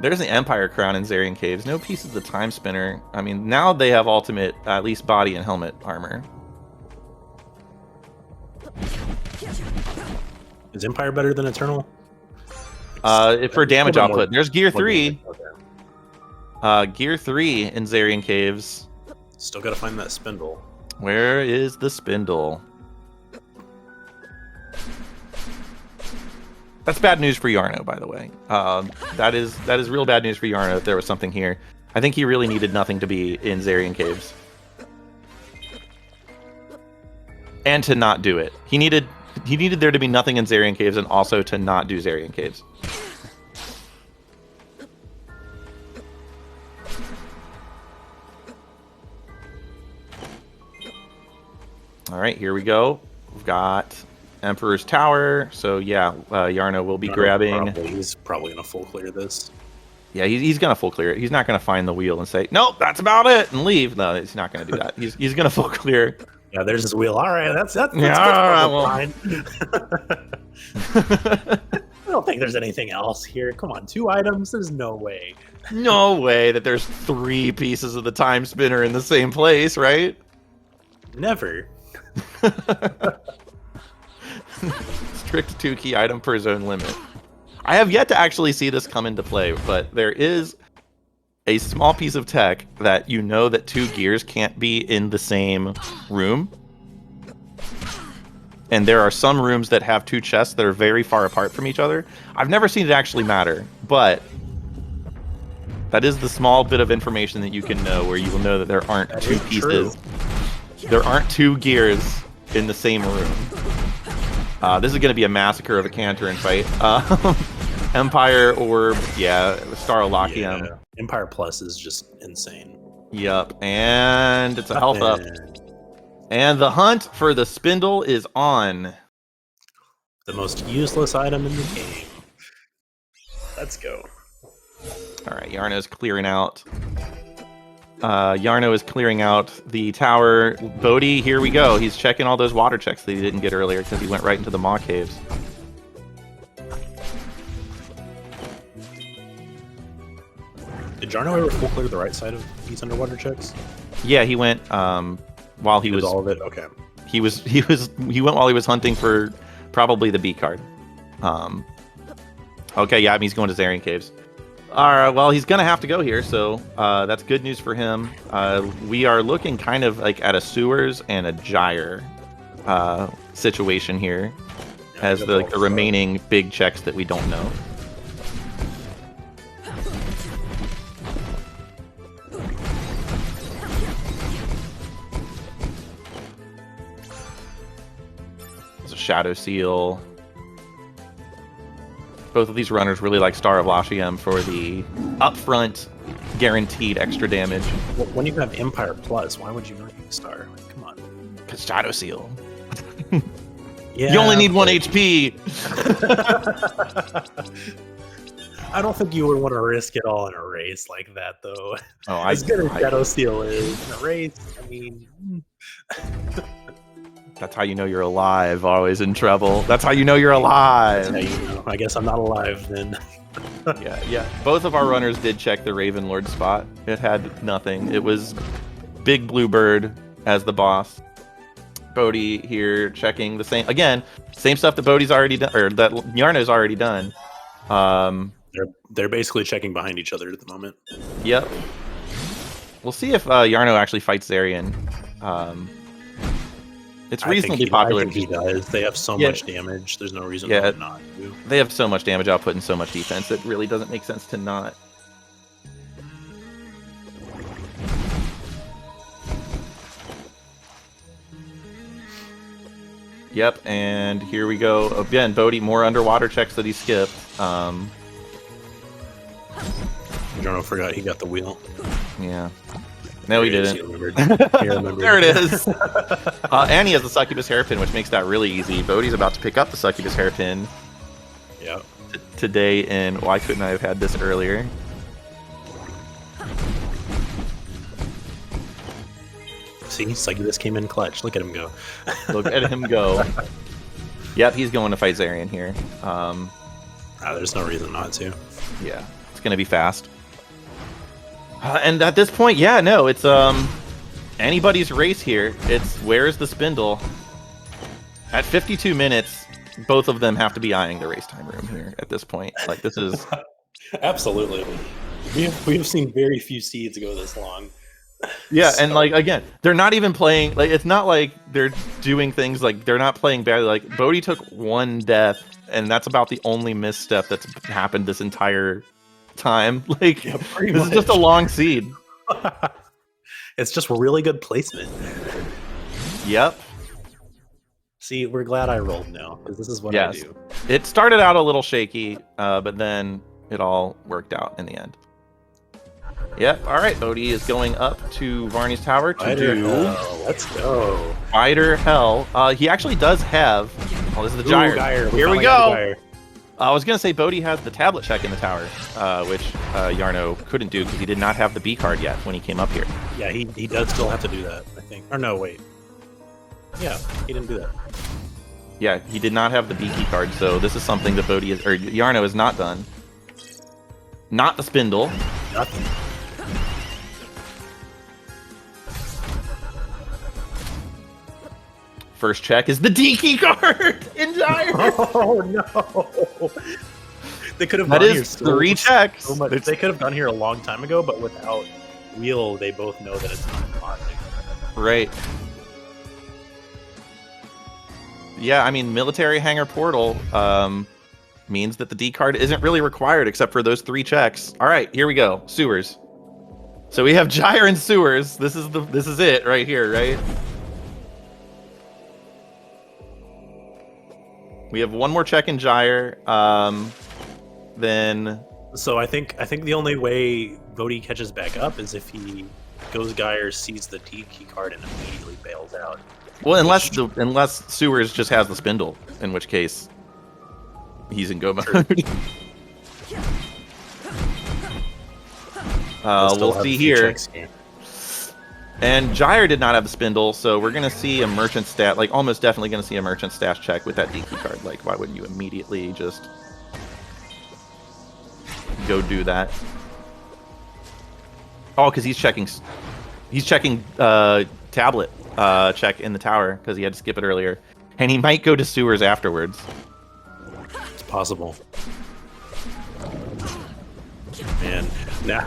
There's the Empire Crown in Zarian Caves. No pieces of the Time Spinner. I mean, now they have ultimate, at least body and helmet armor. Is Empire better than Eternal? For damage output. There's Gear 3. Okay. Gear 3 in Zarian Caves. Still gotta find that spindle. Where is the spindle? That's bad news for Jarno, by the way. That is real bad news for Jarno if there was something here. I think he really needed nothing to be in Zarian Caves. And to not do it. He needed there to be nothing in Zarian Caves and also to not do Zarian Caves. Alright, here we go. We've got Emperor's Tower. So yeah, Jarno will be grabbing... He's probably going to full clear this. Yeah, he's gonna full clear it. He's not gonna find the wheel and say, "Nope, that's about it," and leave. No, he's not gonna do that. He's gonna full clear. Yeah, there's his wheel. All right, that's Yeah, fine. I don't think there's anything else here. Come on, 2 items. There's no way. No way that there's 3 pieces of the time spinner in the same place, right? Never. Strict 2 key item per zone limit. I have yet to actually see this come into play, but there is a small piece of tech that you know that 2 gears can't be in the same room. And there are some rooms that have 2 chests that are very far apart from each other. I've never seen it actually matter, but that is the small bit of information that you can know where you will know that there aren't 2 pieces. There aren't 2 gears in the same room. This is going to be a massacre of a Cantorin fight. Empire Orb, yeah, Star Elachium. Yeah. Empire Plus is just insane. Yep, and it's a health up. And the hunt for the spindle is on. The most useless item in the game. Let's go. All right, Jarno's clearing out. Jarno is clearing out the tower. Bodhi, here we go. He's checking all those water checks that he didn't get earlier because he went right into the maw caves. Did Jarno ever full clear the right side of these underwater checks? Yeah, he went while he was all of it. Okay. He went while he was hunting for probably the B card. Okay, yeah, I mean, he's going to Zarian Caves. All right, well, he's gonna have to go here, so that's good news for him. We are looking kind of like at a sewers and a gyre situation here, as the remaining big checks that we don't know. There's a Shadow Seal. Both of these runners really like Star of Lashiam for the upfront guaranteed extra damage. Well, when you have Empire Plus, why would you not use Star? Like, come on. Because Shadow Seal. Yeah, you only need 1 HP. I don't think you would want to risk it all in a race like that, though. Oh, as good as Shadow Seal is in a race, I mean... That's how you know you're alive, always in trouble. That's how you know you're alive. That's how you know. I guess I'm not alive then. Yeah. Both of our runners did check the Raven Lord spot. It had nothing. It was Big Bluebird as the boss. Bodhi here checking the same, again, same stuff that Bodhi's already done, or that Jarno's already done. They're basically checking behind each other at the moment. Yep. We'll see if Jarno actually fights Zarian. It's reasonably popular. I think he does. They have so much damage. There's no reason not to. They have so much damage output and so much defense. It really doesn't make sense to not. Yep, and here we go. Again, Bodhi, more underwater checks that he skipped. Jarno forgot he got the wheel. Yeah. No, he didn't. He remembered. There it is. And he has the Succubus Hairpin, which makes that really easy. Bodhi's about to pick up the Succubus Hairpin. Yep. Today, and why couldn't I have had this earlier? See, Succubus came in clutch. Look at him go. Look at him go. Yep, he's going to fight Zarian here. There's no reason not to. Yeah, it's going to be fast. And at this point, yeah, no, it's anybody's race here. It's where's the spindle? At 52 minutes, both of them have to be eyeing the race time room here at this point. Like, this is... Absolutely. We have seen very few seeds go this long. Yeah, so... and like, again, they're not even playing, like, it's not like they're doing things like, they're not playing badly. Like, Bodhi took 1 death, and that's about the only misstep that's happened this entire time. Like, yeah, this is just a long seed. It's just really good placement. Yep. See, we're glad I rolled now, because this is what I do. It started out a little shaky, but then it all worked out in the end. Yep. All right. Bodhi is going up to Varney's Tower to do. Let's go. Fighter Hell. He actually does have. Oh, this is the gyre. Here we go. I was going to say Bodhi has the tablet check in the tower, which Jarno couldn't do because he did not have the B card yet when he came up here. Yeah, he does still have to do that, I think. Or no, wait. Yeah, he didn't do that. Yeah, he did not have the B key card, so this is something that Bodhi is, or Jarno has not done. Not the spindle. Nothing. First check is the D key card in Gyre. Oh no! They could have. That is 3 checks. So much. They could have gone here a long time ago, but without wheel, they both know that it's not logic. Right. Yeah, I mean, military hangar portal means that the D card isn't really required except for those 3 checks. All right, here we go. Sewers. So we have Gyre and sewers. This is it right here, right? We have one more check in Gyre. Then. So I think the only way Bodhi catches back up is if he goes Gyre, sees the D key card, and immediately bails out. Well, unless sewers just has the spindle, in which case he's in go mode. We'll see here. And Gyre did not have the spindle, so we're gonna see a merchant stat, like almost definitely gonna see a merchant stash check with that D key card. Like, why wouldn't you immediately just go do that? Oh, because he's checking tablet check in the tower because he had to skip it earlier, and he might go to sewers afterwards. It's possible. Man, now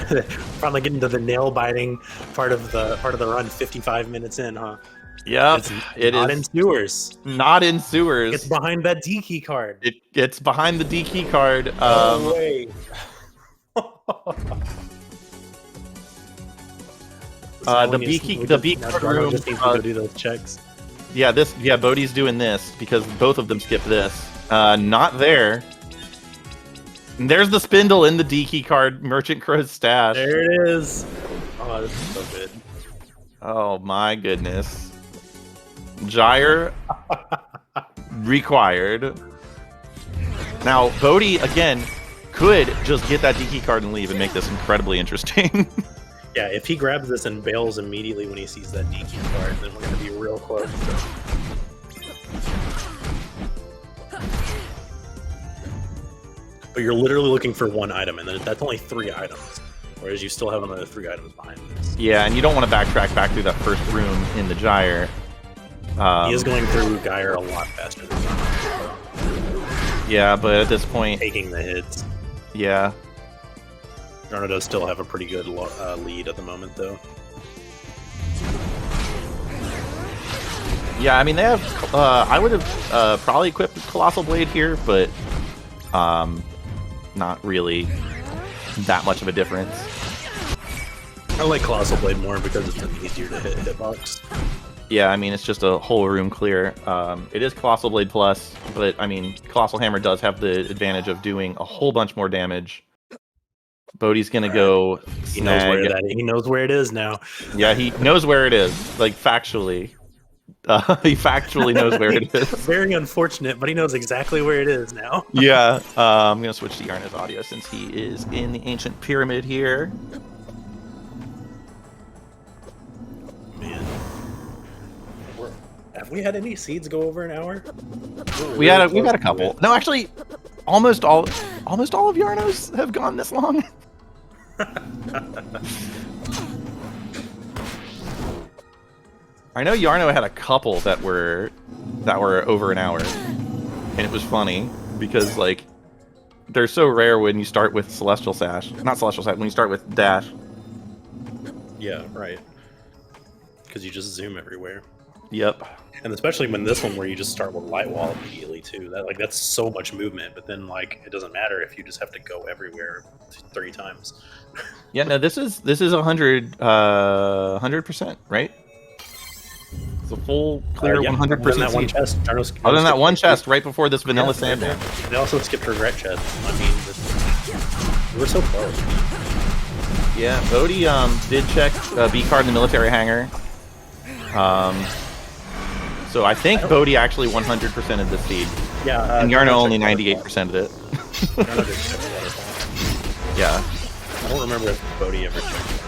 finally getting to the nail biting part of the run. 55 minutes in, huh? Yeah, it is in sewers. Not in sewers. It's behind that D key card. It's behind the D key card. No way. The B card room. Just needs to go do those checks. Yeah, Bodhi's doing this because both of them skipped this. Not there. And there's the spindle in the D key card Merchant Crow's stash. There it is. Oh, this is so good. Oh my goodness. Gyre required. Now, Bodhi, again, could just get that D key card and leave and make this incredibly interesting. Yeah, if he grabs this and bails immediately when he sees that D key card, then we're going to be real close. But you're literally looking for one item, and then that's only 3 items. Whereas you still have another 3 items behind this. Yeah, and you don't want to backtrack back through that first room in the Gyre. He is going through Gyre a lot faster than Jarno. Yeah, but at this point... Taking the hits. Yeah. Jarno does still have a pretty good lead at the moment, though. Yeah, I mean, they have... I would have probably equipped Colossal Blade here, but... not really that much of a difference. I like Colossal Blade more because it's easier to hit hitbox. Yeah, I mean, it's just a whole room clear. It is Colossal Blade Plus, but I mean, Colossal Hammer does have the advantage of doing a whole bunch more damage. Bodhi's gonna go He knows where it is now. Yeah, he knows where it is, like factually. He factually knows where it is. Very unfortunate, but he knows exactly where it is now. Yeah, I'm gonna switch to Jarno's audio since he is in the ancient pyramid here. Man, have we had any seeds go over an hour? We've had a couple. No, actually, almost all of Jarno's have gone this long. I know Jarno had a couple that were over an hour, and it was funny because like they're so rare when you start with Celestial Sash, not Celestial Sash, when you start with Dash. Yeah, right. Because you just zoom everywhere. Yep. And especially when this one where you just start with Light Wall immediately too. That's so much movement, but then like it doesn't matter if you just have to go everywhere 3 times. Yeah, no, this is 100%, right? It's a full clear 100% one chest. Other than that one chest right before this vanilla sandman. They also skipped regret chest. I mean, we're so close. Yeah, Bodhi did check B card in the military hangar. So I think Bodhi actually 100% of the seed. Yeah. And Jarno only 98% of it. Jarno did check the waterfall. Yeah. I don't remember if Bodhi ever checked.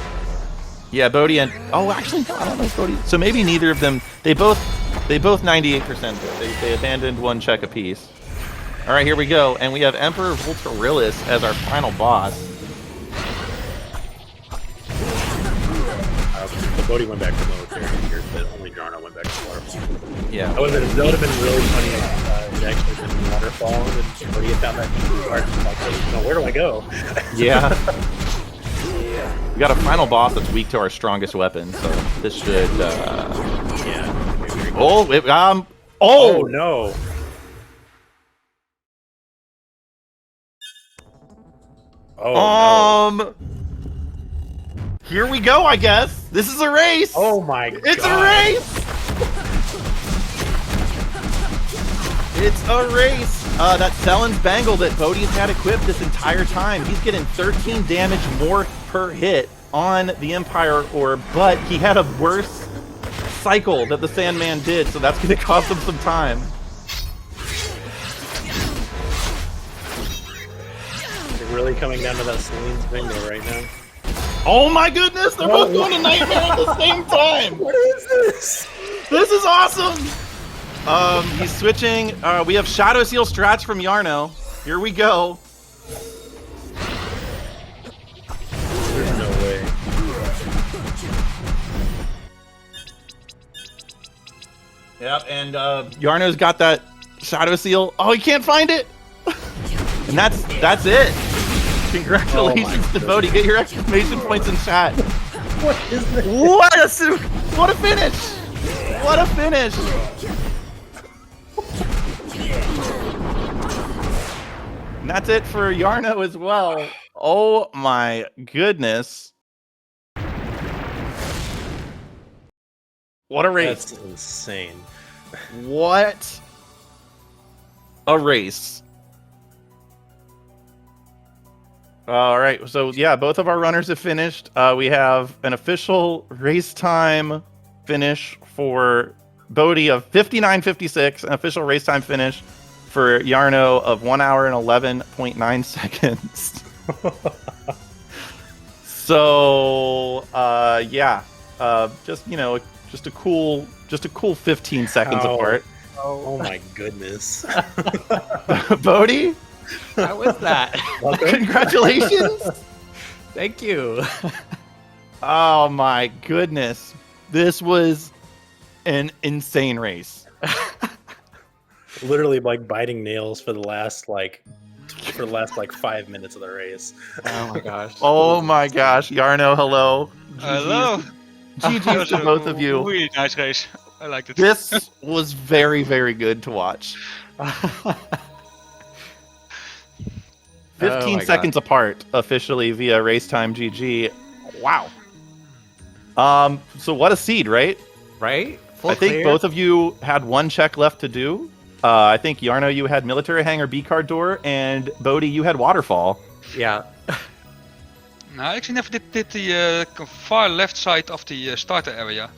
Yeah, Bodhi and actually no, I don't know if Bodhi. So maybe neither of them. They both 98% did. They abandoned one check apiece. All right, here we go, and we have Emperor Volturilis as our final boss. The Bodhi went back to military here, but only Jarno went back to waterfall. Yeah. That would have been really funny if it actually been waterfall and Bodhi had found that part. Like, hey, where do I go? Yeah. We got a final boss that's weak to our strongest weapon, so this should. Yeah. Maybe Oh no. Oh no. Here we go, I guess. This is a race. Oh my god. It's a race. It's a race. That Selen's Bangle that Bodhi's had equipped this entire time. He's getting 13 damage more per hit on the Empire Orb, but he had a worse cycle that the Sandman did, so that's going to cost him some time. They're really coming down to that Celine's Bingo right now. Oh my goodness, they're both going to Nightmare at the same time! What is this? This is awesome! He's switching. We have Shadow Seal strats from Jarno. Here we go. There's no way. Yep, and Jarno's got that Shadow Seal. Oh, he can't find it! And that's it. Congratulations to Bodhi. Get your exclamation points in chat. What is this? What a finish! What a finish! And that's it for Jarno as well. Oh my goodness. What a race. That's insane. What a race. All right, so yeah, both of our runners have finished. We have an official race time finish for Bodhi of 59:56, an official race time finish for Jarno of 1 hour and 11.9 seconds. So, yeah, just a cool 15 seconds apart. Oh my goodness. Bodhi, How was that? congratulations. Thank you. Oh my goodness. This was an insane race. Literally like biting nails for the last 5 minutes of the race. Oh my gosh. Oh my gosh. Jarno, hello. Hello. GG's to both of you. Really nice race. I liked it. This was very, very good to watch. 15 my seconds apart officially via Racetime GG. Wow. So what a seed, right? Right? Full I think clear? both of you had one check left to do. I think Jarno, you had Military Hangar B card door, and Bodhi, you had Waterfall. Yeah. No, I actually never did the far left side of the starter area.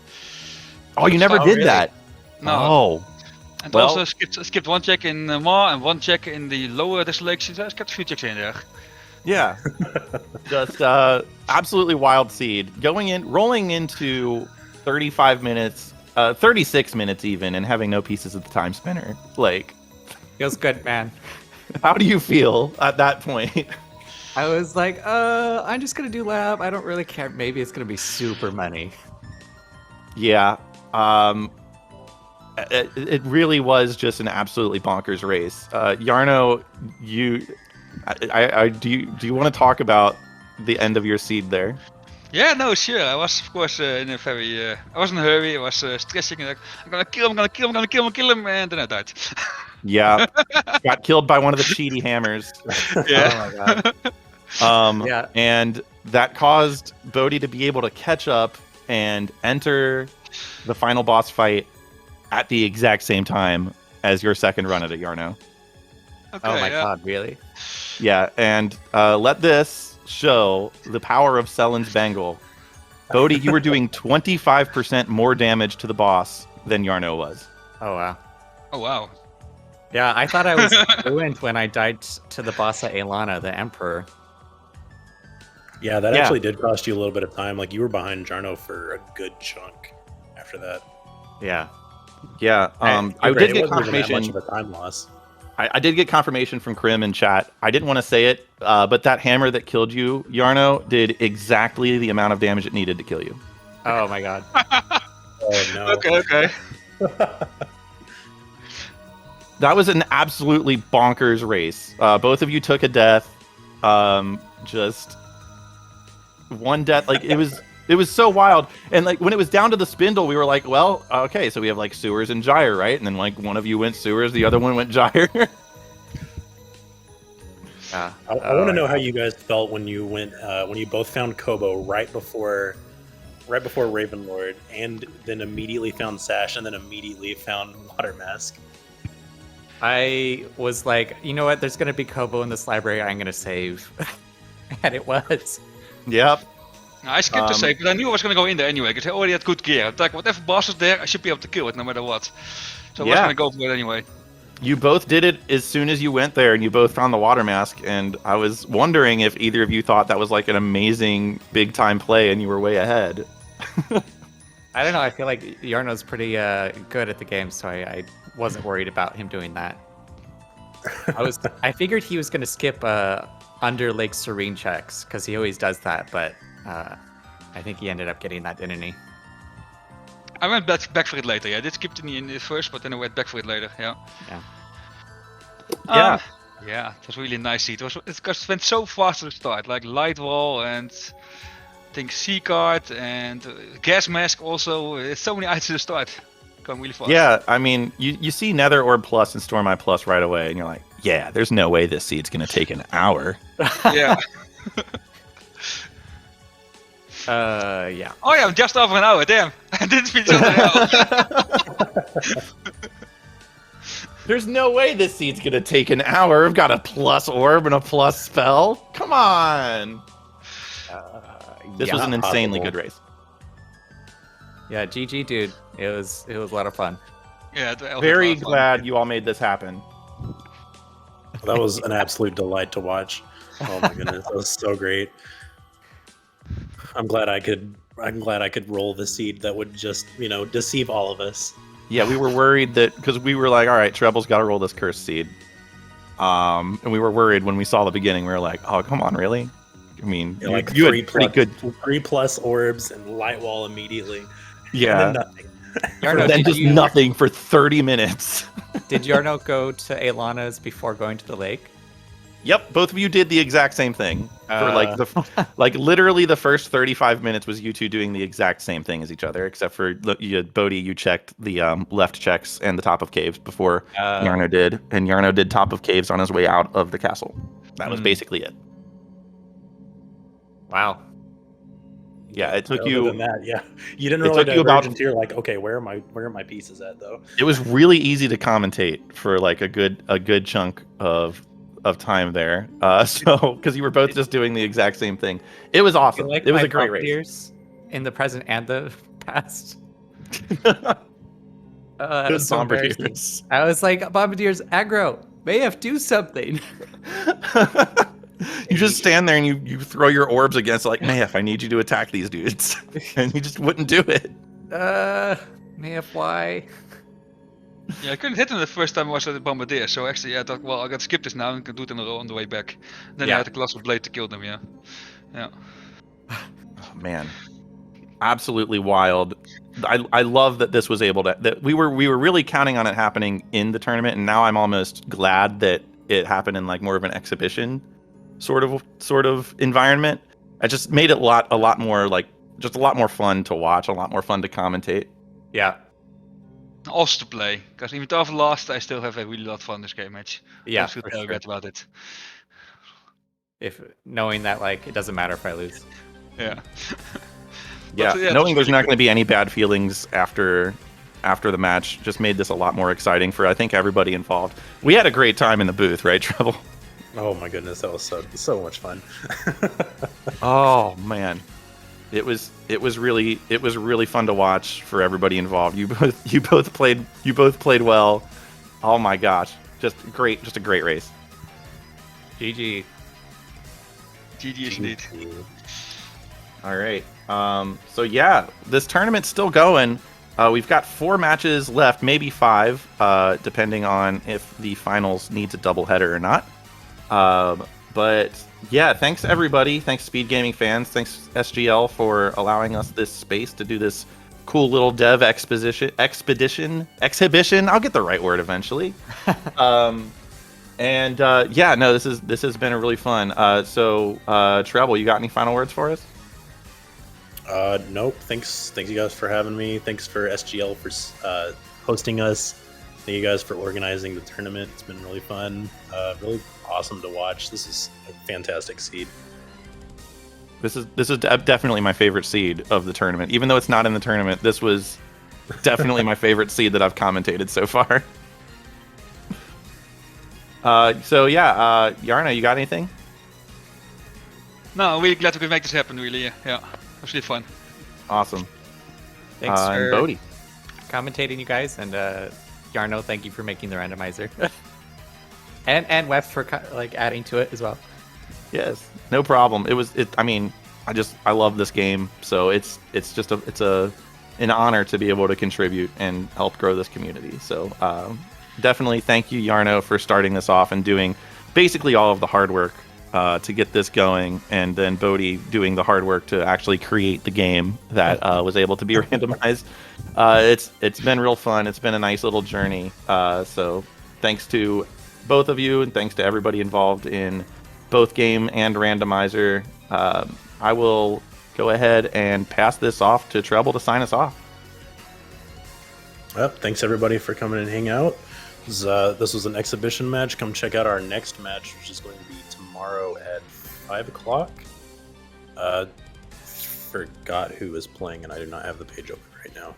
Oh, you never Oh, did really? that? No. Oh. And well- also skipped one check in Ma and one check in the lower desolation. So I skipped a few checks in there. Yeah. Just absolutely wild seed. Rolling into 35 minutes, 36 minutes even, and having no pieces of the time spinner. Like, Feels good, man. how do you feel at that point? I was like, I'm just gonna do lab. I don't really care. Maybe it's gonna be super money. Yeah. It really was just an absolutely bonkers race. Jarno, do you want to talk about the end of your seed there? Yeah, no, sure. I was, of course, in a very... I was in a hurry. I was stressing. Like, I'm gonna kill him, and then I died. Yeah. Got killed by one of the cheaty hammers. Yeah. Oh my god. Yeah. And that caused Bodhi to be able to catch up and enter the final boss fight at the exact same time as your second run at it, Jarno. Okay, Oh my yeah. god, really? Yeah, and let this show the power of Selen's Bangle. Bodhi, you were doing 25% more damage to the boss than Jarno was. Oh wow. Oh, wow. Yeah, I thought I was ruined when I died to the boss at Elana, the Emperor. Yeah, that actually did cost you a little bit of time. Like, you were behind Jarno for a good chunk after that. Yeah. Yeah, I did get confirmation. Much of a time loss. I did get confirmation from Krim in chat. I didn't want to say it, but that hammer that killed you, Jarno, did exactly the amount of damage it needed to kill you. Oh my god. Oh no. Okay. That was an absolutely bonkers race. Both of you took a death. Just one death. Like it was so wild. And like when it was down to the spindle, we were like, well, okay, so we have like sewers and gyre, right? And then like one of you went sewers, the other one went gyre. I want to know how you guys felt when you went when you both found Kobo right before Ravenlord, and then immediately found Sash, and then immediately found Watermask. I was like, you know what? There's gonna be Kobo in this library. I'm gonna save, and it was. Yep. I skipped the save, but I knew I was gonna go in there anyway because I already had good gear. I was like, whatever boss is there, I should be able to kill it no matter what. So I was gonna go for it anyway. You both did it as soon as you went there, and you both found the water mask. And I was wondering if either of you thought that was like an amazing big time play, and you were way ahead. I don't know. I feel like Jarno's pretty good at the game, so I wasn't worried about him doing that. I figured he was gonna skip under Lake Serene checks because he always does that, but I think he ended up getting that, didn't he? I went back for it later. Yeah, I did skip in the first, but then I went back for it later. Yeah. Yeah, it was really nice seat. It went so fast at the start, like light wall and I think C card and gas mask also. It's so many items at the start. Going really fast. Yeah, I mean, you see Nether Orb Plus and Storm Eye Plus right away, and you're like, yeah, there's no way this seed's gonna take an hour. Yeah. Yeah. Oh yeah, just over an hour. Damn, I didn't finish over an hour. There's no way this seed's gonna take an hour. I've got a plus orb and a plus spell. Come on. This was an insanely good race. Yeah, GG, dude. It was a lot of fun. Yeah, very glad you all made this happen. That was an absolute delight to watch. Oh my goodness, that was so great. I'm glad I could roll the seed that would just, deceive all of us. Yeah, we were worried that because we were like, all right, Treble's got to roll this cursed seed. And we were worried when we saw the beginning. We were like, oh, come on, really? I mean, you had pretty good 3+ orbs and light wall immediately. Yeah. And then nothing. Jarno, then just nothing for 30 minutes. Did Jarno go to Elana's before going to the lake? Yep, both of you did the exact same thing. For like literally the first 35 minutes was you two doing the exact same thing as each other, except for Bodhi, you checked the left checks and the top of caves before Jarno did, and Jarno did top of caves on his way out of the castle. That was basically it. Wow. Yeah, it took Other you. than that, yeah, you didn't really diverge into you're like, okay, where are my pieces at though? It was really easy to commentate for like a good chunk of time there. So because you were both just doing the exact same thing, it was awesome. Like it was a great race in the present and the past. It was so Bombardiers. I was like, Bombardiers aggro. Mayf, do something. You just stand there and you throw your orbs against like, Mayf, I need you to attack these dudes. And you just wouldn't do it. Mayf, why? Yeah, I couldn't hit them the first time I was at the Bombardier, so actually I thought, well, I gotta skip this now and can do it in a row on the way back. Then I had the Colossal Blade to kill them, yeah. Oh, man. Absolutely wild. I love that this was able to that we were really counting on it happening in the tournament, and now I'm almost glad that it happened in like more of an exhibition sort of environment. It just made it a lot more like just a lot more fun to watch, a lot more fun to commentate. Yeah. Also to play, because even though I've lost, I still have a really lot of fun this game match. Yeah, I feel very bad about it. If knowing that like it doesn't matter if I lose. Yeah. Yeah, knowing there's not going to be any bad feelings after the match just made this a lot more exciting for I think everybody involved. We had a great time in the booth, right, Treble? Oh my goodness, that was so much fun. Oh man. It was really fun to watch for everybody involved. You both played well. Oh my gosh. Just a great race. GG. GG indeed. All right. So yeah, this tournament's still going. We've got 4 matches left, maybe 5, depending on if the finals needs a doubleheader or not. But yeah, thanks everybody. Thanks SpeedGaming fans. Thanks SGL for allowing us this space to do this cool little dev exhibition. I'll get the right word eventually. Yeah, no, this has been a really fun. So Treble, you got any final words for us? Nope. Thanks you guys for having me. Thanks for SGL for hosting us. Thank you guys for organizing the tournament. It's been really fun. Really awesome to watch. This is a fantastic seed. This is definitely my favorite seed of the tournament. Even though it's not in the tournament, this was definitely my favorite seed that I've commentated so far. So yeah, Jarno, you got anything? No, really glad we could make this happen. Really, yeah, it was really fun. Awesome. Thanks and for Bodhi. commentating, you guys, and Jarno, thank you for making the randomizer, and Wef for adding to it as well. Yes, no problem. I mean, I love this game, so it's an honor to be able to contribute and help grow this community. So definitely thank you, Jarno, for starting this off and doing basically all of the hard work to get this going, and then Bodhi doing the hard work to actually create the game that was able to be randomized. It's been real fun. It's been a nice little journey. So thanks to both of you, and thanks to everybody involved in both game and randomizer. I will go ahead and pass this off to Treble to sign us off. Well, thanks everybody for coming and hang out. This was an exhibition match. Come check out our next match, which is going to be tomorrow at 5 o'clock. Forgot who is playing, and I do not have the page open right now.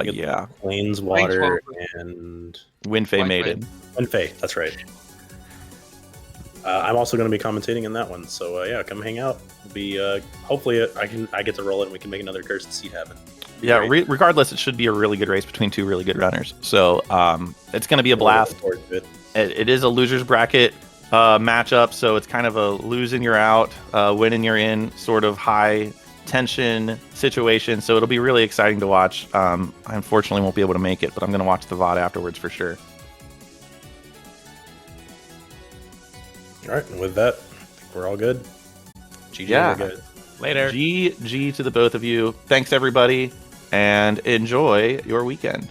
Yeah. Planeswater and Winfei Maiden. Winfei, that's right. I'm also going to be commentating in that one, so yeah, come hang out. It'll be hopefully I get to roll it and we can make another Cursed Seed happen. Yeah, regardless, it should be a really good race between 2 really good runners. So it's going to be a blast. It is a loser's bracket matchup, so it's kind of a lose and you're out, win and you're in sort of high tension situation. So it'll be really exciting to watch. I unfortunately won't be able to make it, but I'm going to watch the VOD afterwards for sure. All right, and with that, I think we're all good. GG, yeah. we're good. Later. GG to the both of you. Thanks, everybody, and enjoy your weekend.